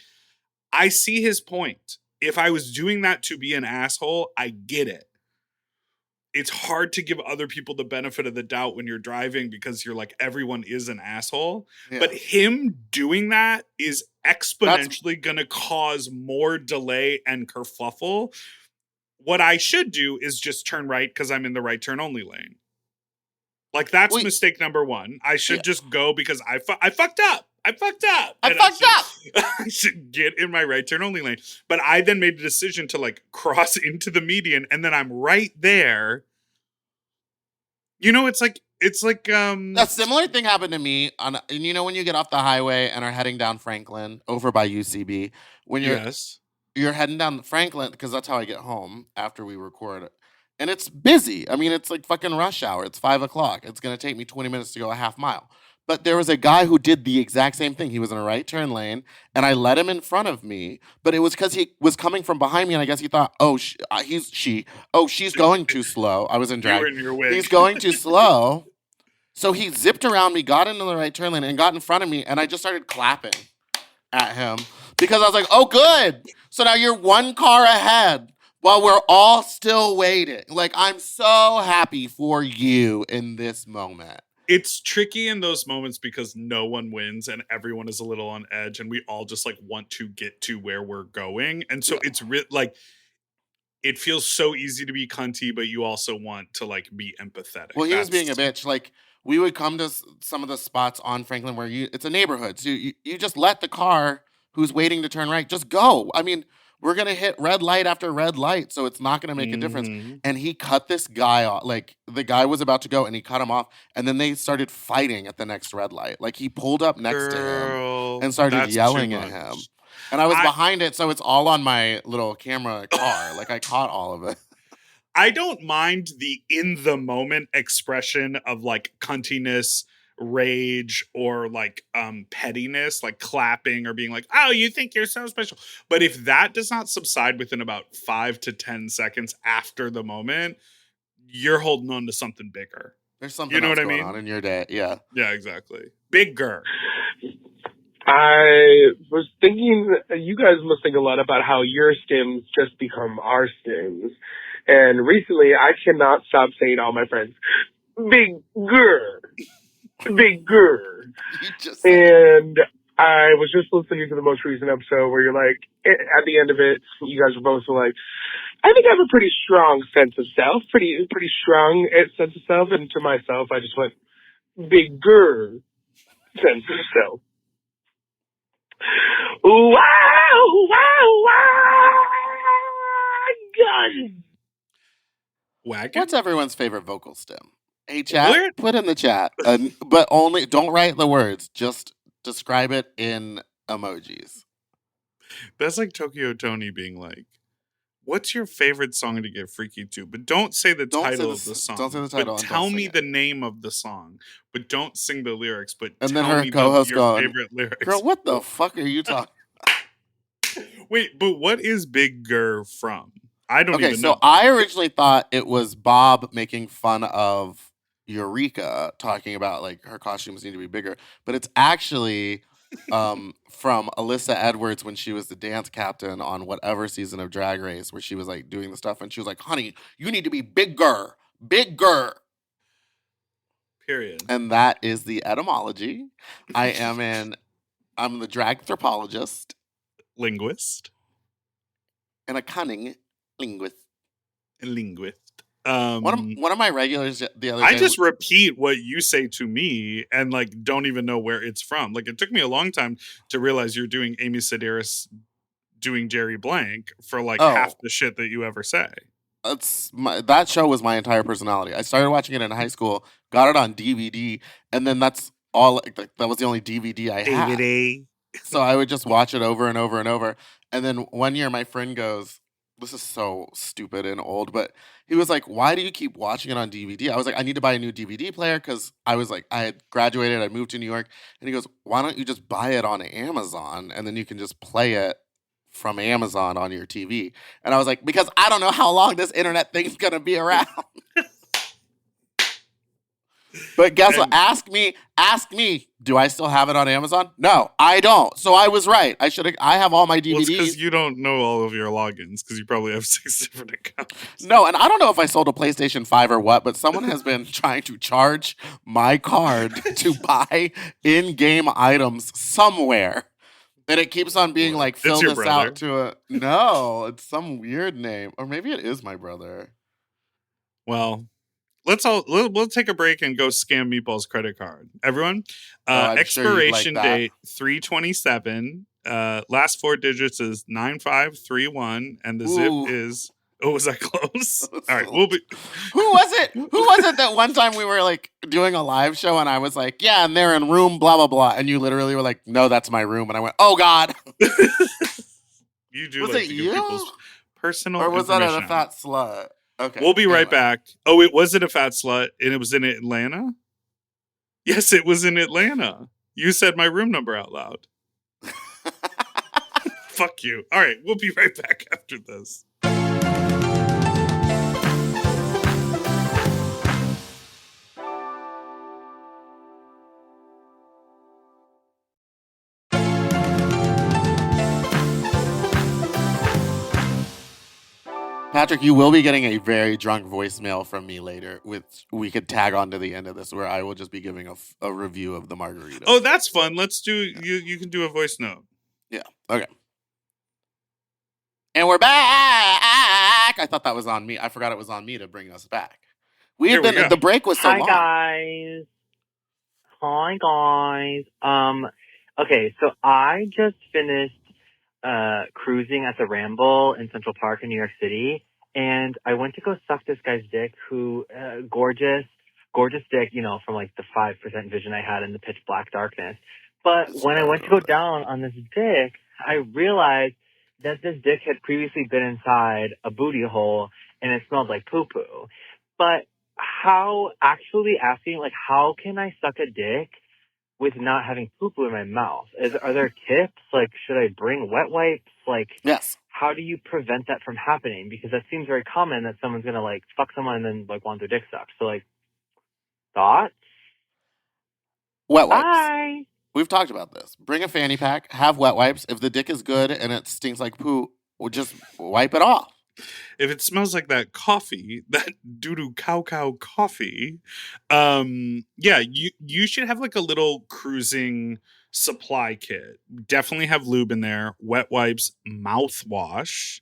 I see his point. If I was doing that to be an asshole, I get it. It's hard to give other people the benefit of the doubt when you're driving because you're like, everyone is an asshole. Yeah. But him doing that is exponentially going to cause more delay and kerfuffle. What I should do is just turn right because I'm in the right turn only lane. Like, that's mistake number one. I should just go because I fucked up. I should get in my right turn only lane. But I then made the decision to like cross into the median, and then I'm right there. You know, it's like a similar thing happened to me and you know when you get off the highway and are heading down Franklin over by UCB, when you're heading down Franklin, because that's how I get home after we record. And it's busy. I mean, it's like fucking rush hour. It's 5 o'clock. It's going to take me 20 minutes to go a half mile. But there was a guy who did the exact same thing. He was in a right turn lane, and I let him in front of me. But it was because he was coming from behind me, and I guess he thought, she's going too slow. I was in You drag. were in your wig. He's going too slow. So he zipped around me, got into the right turn lane, and got in front of me, and I just started clapping at him because I was like, oh, good. So now you're one car ahead while we're all still waiting. Like, I'm so happy for you in this moment. It's tricky in those moments because no one wins and everyone is a little on edge and we all just like want to get to where we're going. And so it's like, it feels so easy to be cunty, but you also want to like be empathetic. Well, he was being a bitch. Like, we would come to some of the spots on Franklin where it's a neighborhood. So you just let the car who's waiting to turn right just go. I mean, we're going to hit red light after red light, so it's not going to make a difference. And he cut this guy off. Like, the guy was about to go, and he cut him off. And then they started fighting at the next red light. Like, he pulled up next to him and started yelling at him. And I was behind it, so it's all on my little camera car. Like, I caught all of it. I don't mind the in-the-moment expression of, like, cuntiness, rage, or like pettiness, like clapping or being like, oh, you think you're so special. But if that does not subside within about 5 to 10 seconds after the moment, you're holding on to something bigger. There's something else going on in your day. Yeah. Yeah, exactly. Bigger. I was thinking, you guys must think a lot about how your stims just become our stims. And recently, I cannot stop saying to all my friends, bigger. Bigger. And I was just listening to the most recent episode where you're like, at the end of it, you guys were both like, I think I have a pretty strong sense of self, pretty strong sense of self. And to myself, I just went, bigger sense of self. Wow, wow, wow, gun. Wagon? What's everyone's favorite vocal stem? Hey, chat, put in the chat. But only, don't write the words. Just describe it in emojis. That's like Tokyo Tony being like, what's your favorite song to get freaky to? But don't say the title of the song. Don't say the title. But tell me the name of the song. But don't sing the lyrics. But and tell then her me co-host your going, favorite lyrics. Girl, what the fuck are you talking about? Wait, but what is Bigger from? I don't even know. So I originally thought it was Bob making fun of Eureka, talking about like her costumes need to be bigger, but it's actually from Alyssa Edwards when she was the dance captain on whatever season of Drag Race where she was like doing the stuff and she was like, honey, you need to be bigger. Period. And that is the etymology. I'm the Dragthrapoligist. Linguist. And a cunning linguist. One of my regulars the other day. I just repeat what you say to me and like don't even know where it's from. Like it took me a long time to realize you're doing Amy Sedaris doing Jerry Blank for like half the shit that you ever say. That show was my entire personality. I started watching it in high school, got it on DVD, and then that's all. That was the only DVD I had. DVD. So I would just watch it over and over and over. And then one year, my friend goes, "This is so stupid and old," but he was like, "Why do you keep watching it on DVD?" I was like, "I need to buy a new DVD player," because I was like, I had graduated, I moved to New York, and he goes, "Why don't you just buy it on Amazon and then you can just play it from Amazon on your TV?" And I was like, "Because I don't know how long this internet thing's gonna be around." But guess what? Ask me, do I still have it on Amazon? No, I don't. So I was right. I have all my DVDs. Well, because you don't know all of your logins, because you probably have 6 different accounts. No, and I don't know if I sold a PlayStation 5 or what, but someone has been trying to charge my card to buy in-game items somewhere. And it keeps on being like, fill this out to a... No, it's some weird name. Or maybe it is my brother. Well... We'll take a break and go scam Meatball's credit card. Everyone, expiration date 3/27. Last 4 digits is 9531, and the zip is. Oh, was that close? All right, we'll be. Who was it that one time we were like doing a live show and I was like, yeah, and they're in room blah blah blah, and you literally were like, no, that's my room, and I went, oh God. You do. Was like it to you? Give people's personal or was that information a fat slut? Okay. We'll be right anyway. back. Oh, it wasn't a fat slut, and it was in Atlanta? Yes, it was in Atlanta. You said my room number out loud. Fuck you. All right, we'll be right back after this. Patrick, you will be getting a very drunk voicemail from me later, which we could tag on to the end of this, where I will just be giving a review of the margarita. Oh, that's fun. Let's do, you can do a voice note. Yeah. Okay. And we're back. I thought that was on me. I forgot it was on me to bring us back. Here we go. The break was so long. Hi guys. Okay, so I just finished cruising at the Ramble in Central Park in New York City, and I went to go suck this guy's dick, who gorgeous dick, you know, from like the 5% vision I had in the pitch black darkness. But when I went to go down on this dick, I realized that this dick had previously been inside a booty hole and it smelled like poo-poo. But how can I suck a dick with not having poo-poo in my mouth? Are there tips? Like, should I bring wet wipes? Like, yes. How do you prevent that from happening? Because that seems very common that someone's going to, like, fuck someone and then, like, want their dick sucked. So, like, thoughts? Wet wipes. Bye! We've talked about this. Bring a fanny pack, have wet wipes. If the dick is good and it stinks like poo, we'll just wipe it off. If it smells like that coffee, that doo-doo cow coffee, yeah, you should have like a little cruising supply kit. Definitely have lube in there, wet wipes, mouthwash,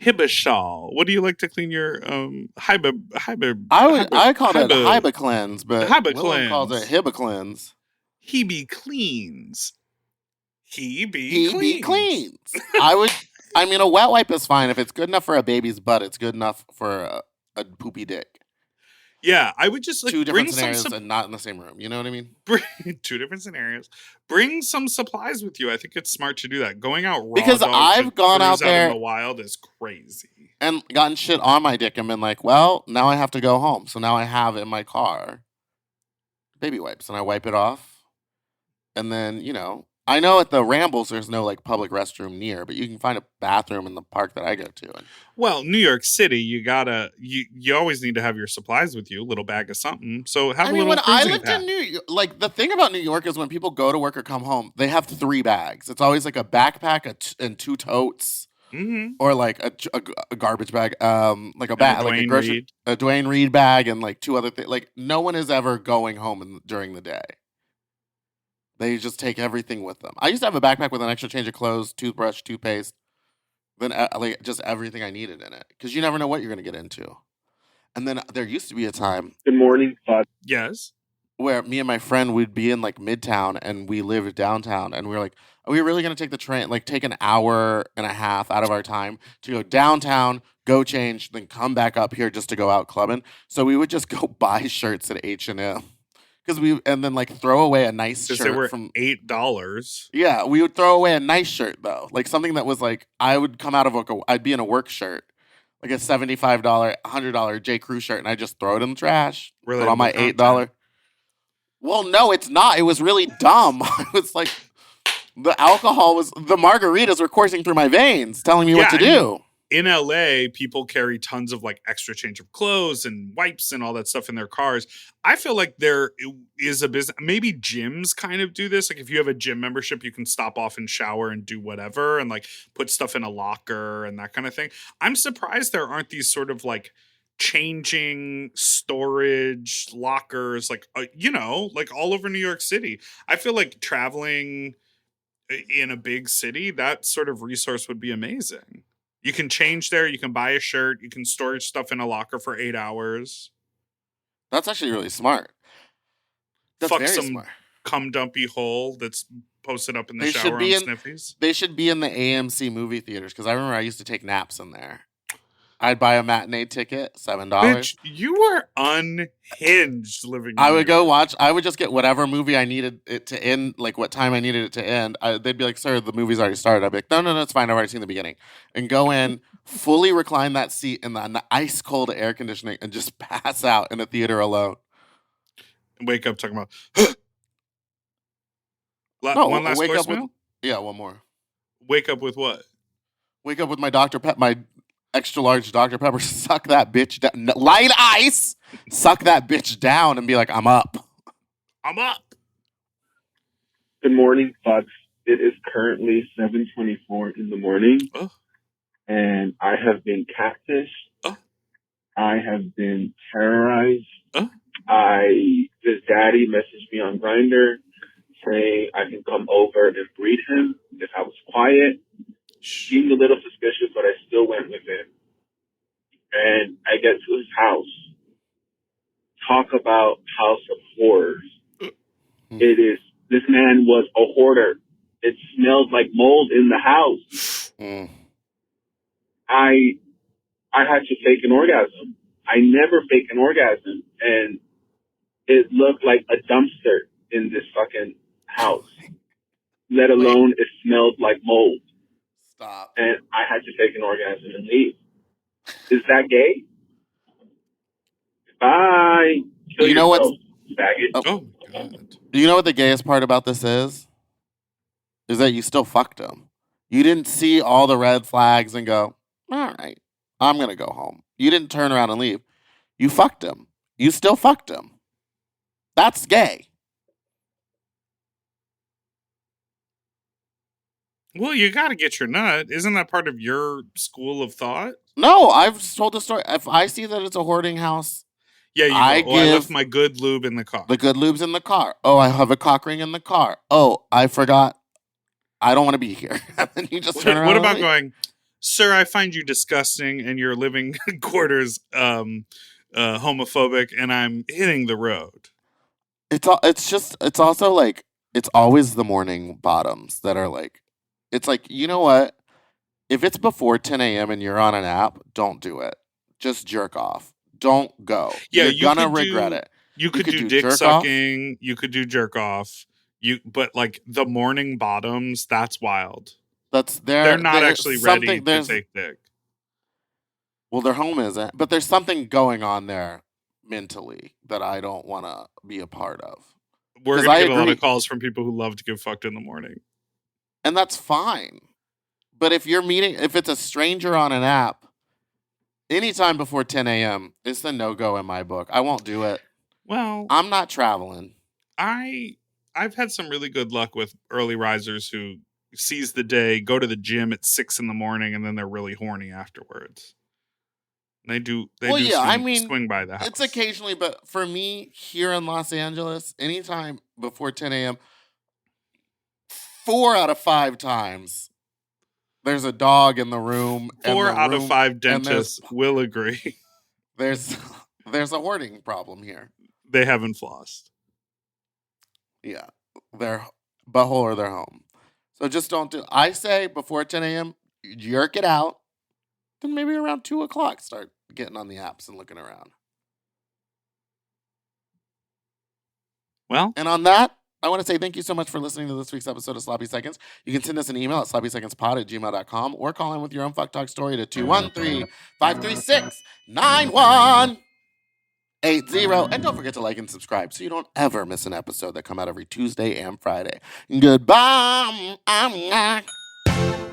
Hibisol. What do you like to clean your I call it Hiba cleanse, but Willow calls it Hiba cleanse. He be cleans. He He cleans. be cleans. I mean, a wet wipe is fine. If it's good enough for a baby's butt, it's good enough for a poopy dick. Yeah, I would just like two bring different scenarios and not in the same room. You know what I mean? Bring two different scenarios. Bring some supplies with you. I think it's smart to do that. Going out raw because I've gone out there in the wild is crazy and gotten shit on my dick and been like, well, now I have to go home. So now I have in my car baby wipes and I wipe it off. And then, you know, I know at the Rambles there's no like public restroom near, but you can find a bathroom in the park that I go to. Well, New York City, you always need to have your supplies with you, a little bag of something. So have a little. When I lived pack. in New York, like the thing about New York is when people go to work or come home, they have 3 bags. It's always like a backpack and 2 totes, or like a garbage bag, like a bag, like a Dwayne Reed bag, and like 2 other things. Like no one is ever going home during the day. They just take everything with them. I used to have a backpack with an extra change of clothes, toothbrush, toothpaste, then like just everything I needed in it. Because you never know what you're going to get into. And then there used to be a time. Good morning, Bud. Yes. Where me and my friend would be in like Midtown and we lived downtown. And we were like, are we really going to take the train, like take an hour and a half out of our time to go downtown, go change, then come back up here just to go out clubbing? So we would just go buy shirts at H&M. And then like throw away a nice shirt. They were from $8. Yeah, we would throw away a nice shirt though, like something that was like I would come out of I'd be in a work shirt, like a $75, $100 J. Crew shirt, and I just throw it in the trash. Really, put on my $8. Well, no, it's not. It was really dumb. It was like the margaritas were coursing through my veins, telling me what to do. In LA, people carry tons of like extra change of clothes and wipes and all that stuff in their cars. I feel like there is a business. Maybe gyms kind of do this. Like if you have a gym membership, you can stop off and shower and do whatever and like put stuff in a locker and that kind of thing. I'm surprised there aren't these sort of like changing storage lockers, like, like all over New York City. I feel like traveling in a big city, that sort of resource would be amazing. You can change there. You can buy a shirt. You can store stuff in a locker for 8 hours. That's actually really smart. That's Fuck very some smart. Cum dumpy hole that's posted up in the shower on Sniffies. They should be in the AMC movie theaters because I remember I used to take naps in there. I'd buy a matinee ticket, $7. Bitch, you are unhinged living. I in would New go York. watch. I would just get whatever movie I needed it to end, like what time I needed it to end. They'd be like, "Sir, the movie's already started." I'd be like, "No, it's fine. I've already seen the beginning." And go in, fully recline that seat in the ice cold air conditioning, and just pass out in a theater alone. Wake up talking about. No, One last wake up with voicemail. one more. Wake up with what? Wake up with my my extra large Dr. Pepper. Suck that bitch down. Light ice. Suck that bitch down and be like, "I'm up." I'm up. Good morning, Fox. It is currently 7:24 in the morning, and I have been catfished. I have been terrorized. This daddy messaged me on Grindr saying I can come over and breed him if I was quiet. Seemed a little suspicious, but I still went with him. And I get to his house. Talk about house of horrors. This man was a hoarder. It smelled like mold in the house. I had to fake an orgasm. I never fake an orgasm. And it looked like a dumpster in this fucking house. Let alone it smelled like mold. Stop. And I had to fake an orgasm and leave. Is that gay? Bye. Kill You know what's yourself, faggot. Oh my god. You know what the gayest part about this is? Is that you still fucked him. You didn't see all the red flags and go, "All right, I'm gonna go home." You didn't turn around and leave. You fucked him. You still fucked him. That's gay. Well, you got to get your nut. Isn't that part of your school of thought? No, I've told the story. If I see that it's a hoarding house, Yeah, you I go, I left give my good lube in the car. the good lube's in the car. Oh, I have a cock ring in the car. Oh, I forgot. I don't want to be here. And then you just turn around. What and about leave. going, "Sir, I find you disgusting and your living quarters homophobic and I'm hitting the road." It's also like, it's always the morning bottoms that are like, it's like, you know what? If it's before 10 a.m. and you're on an app, don't do it. Just jerk off. Don't go. Yeah, you're you gonna could regret do- it. You could do dick jerk off. sucking, you could do jerk off. But like the morning bottoms, that's wild. They're not actually ready to take dick. Well, their home isn't, but there's something going on there mentally that I don't want to be a part of. We're 'Cause gonna I get a lot agree. of calls from people who love to get fucked in the morning. And that's fine. But if it's a stranger on an app, anytime before 10 a.m., it's a no-go in my book. I won't do it. Well, I'm not traveling. I've had some really good luck with early risers who seize the day, go to the gym at 6 a.m, and then they're really horny afterwards. They do swing by the house. It's occasionally, but for me, here in Los Angeles, anytime before 10 a.m., 4 out of 5 times, there's a dog in the room. 4 out of 5 dentists will agree. There's a hoarding problem here. They haven't flossed. Yeah. Their butthole or their home. So just don't do. I say before 10 a.m., jerk it out. Then maybe around 2 o'clock, start getting on the apps and looking around. Well, and on that, I want to say thank you so much for listening to this week's episode of Sloppy Seconds. You can send us an email at sloppysecondspod@gmail.com or call in with your own fuck talk story to 213-536-9180. And don't forget to like and subscribe so you don't ever miss an episode that come out every Tuesday and Friday. Goodbye.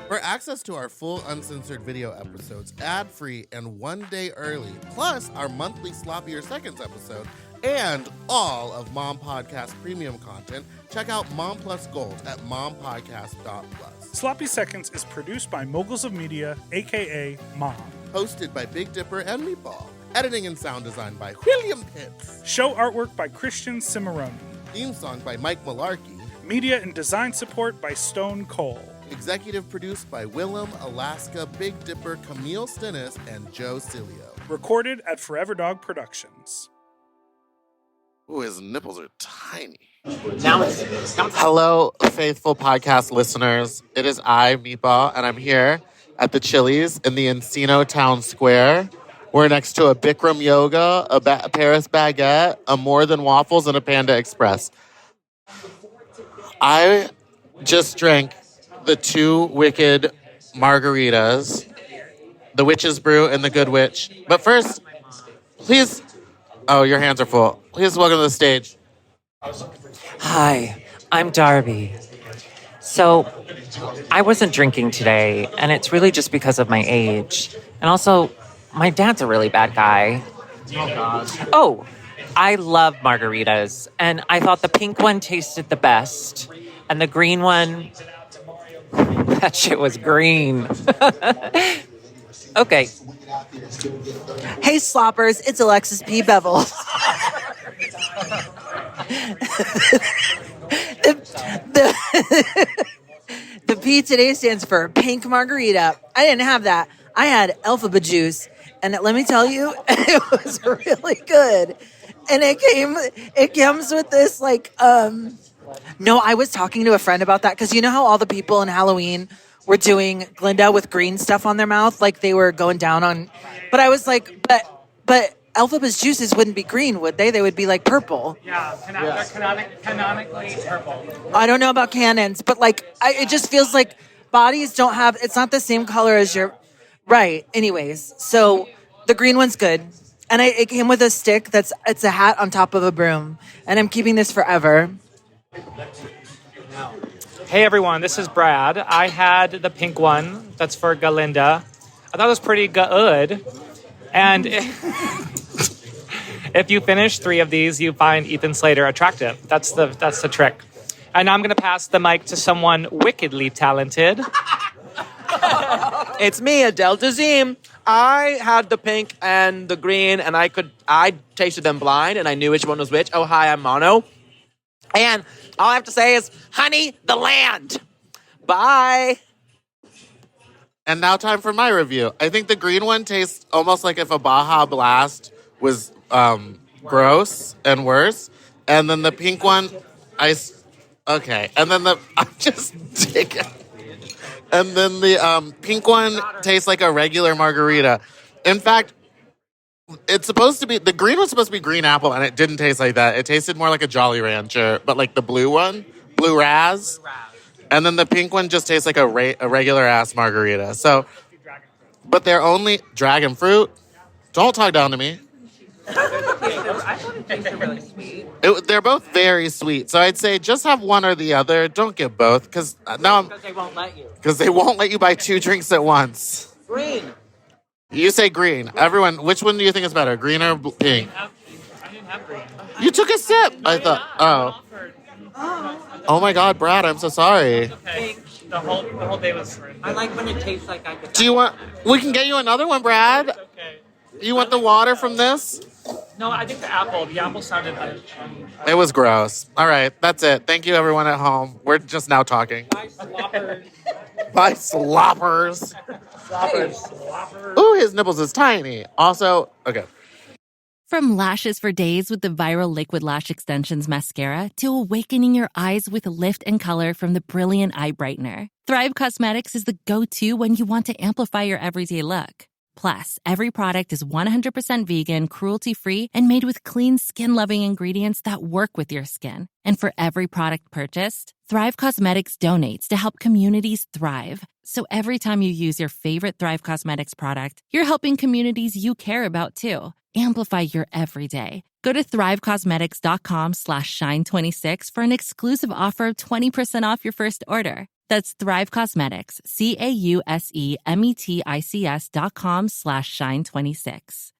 For access to our full uncensored video episodes, ad-free and 1 day early, plus our monthly Sloppier Seconds episode, and all of Mom Podcast premium content, check out Mom Plus Gold at mompodcast.plus. Sloppy Seconds is produced by Moguls of Media, a.k.a. Mom. Hosted by Big Dipper and Meatball. Editing and sound design by William Pitts. Show artwork by Christian Cimarroni. Theme song by Mike Malarkey. Media and design support by Stone Cole. Executive produced by Willem, Alaska, Big Dipper, Camille Stennis, and Joe Cilio. Recorded at Forever Dog Productions. Ooh, his nipples are tiny. Hello, faithful podcast listeners. It is I, Meatball, and I'm here at the Chili's in the Encino Town Square. We're next to a Bikram Yoga, a Paris Baguette, a More Than Waffles, and a Panda Express. I just drank the 2 Wicked margaritas, the Witch's Brew and the Good Witch. But first, please... Oh, your hands are full. Please welcome to the stage. Hi, I'm Darby. So, I wasn't drinking today, and it's really just because of my age. And also, my dad's a really bad guy. Oh, God. Oh, I love margaritas, and I thought the pink one tasted the best. And the green one, that shit was green. Okay. Hey, sloppers, it's Alexis P. Bevel. The P today stands for pink margarita. I didn't have that. I had alphabet juice, and let me tell you, it was really good. And it comes with this no, I was talking to a friend about that because you know how all the people in Halloween were doing Glinda with green stuff on their mouth, like they were going down on. But I was like, but Elphaba's juices wouldn't be green, would they? They would be like purple. Yeah, they're canonically purple. I don't know about canons, but it just feels like bodies don't have. It's not the same color as your. Right. Anyways, so the green one's good, and it came with a stick. It's a hat on top of a broom, and I'm keeping this forever. Hey everyone, this is Brad. I had the pink one. That's for Galinda. I thought it was pretty good. And if you finish 3 of these, you find Ethan Slater attractive. That's the trick. And now I'm going to pass the mic to someone wickedly talented. It's me, Adele Dazeem. I had the pink and the green, and I tasted them blind, and I knew which one was which. Oh, hi, I'm Mono. And all I have to say is, honey, the land. Bye. And now time for my review. I think the green one tastes almost like if a Baja Blast was gross and worse. And then the pink one, okay. And then I'm just digging. And then the pink one tastes like a regular margarita. In fact, it's supposed to be, the green was supposed to be green apple, and it didn't taste like that. It tasted more like a Jolly Rancher, but like the blue one, Blue Raz. And then the pink one just tastes like a regular ass margarita. So, but they're only dragon fruit. Don't talk down to me. I thought it tasted really sweet. They're both very sweet. So I'd say just have one or the other. Don't get both, because now Because they won't let you. Because they won't let you buy 2 drinks at once. Green. You say green. Everyone, which one do you think is better, green or pink? I didn't have green. You took a sip. I thought. Oh. Oh my God, Brad! I'm so sorry. Okay. The whole day was. I like when it tastes like I could. Do you want? We can get you another one, Brad. Okay. You want the water from this? No, I think the apple sounded good. It was gross. All right, that's it. Thank you, everyone at home. We're just now talking. Bye, sloppers. Ooh, his nipples is tiny. Also, okay. From lashes for days with the viral Liquid Lash Extensions mascara to awakening your eyes with lift and color from the Brilliant Eye Brightener, Thrive Causemetics is the go-to when you want to amplify your everyday look. Plus, every product is 100% vegan, cruelty-free, and made with clean, skin-loving ingredients that work with your skin. And for every product purchased, Thrive Causemetics donates to help communities thrive. So every time you use your favorite Thrive Causemetics product, you're helping communities you care about, too. Amplify your everyday. Go to thrivecausemetics.com/shine26 for an exclusive offer of 20% off your first order. That's Thrive Causemetics, CAUSEMETICS.com/shine26.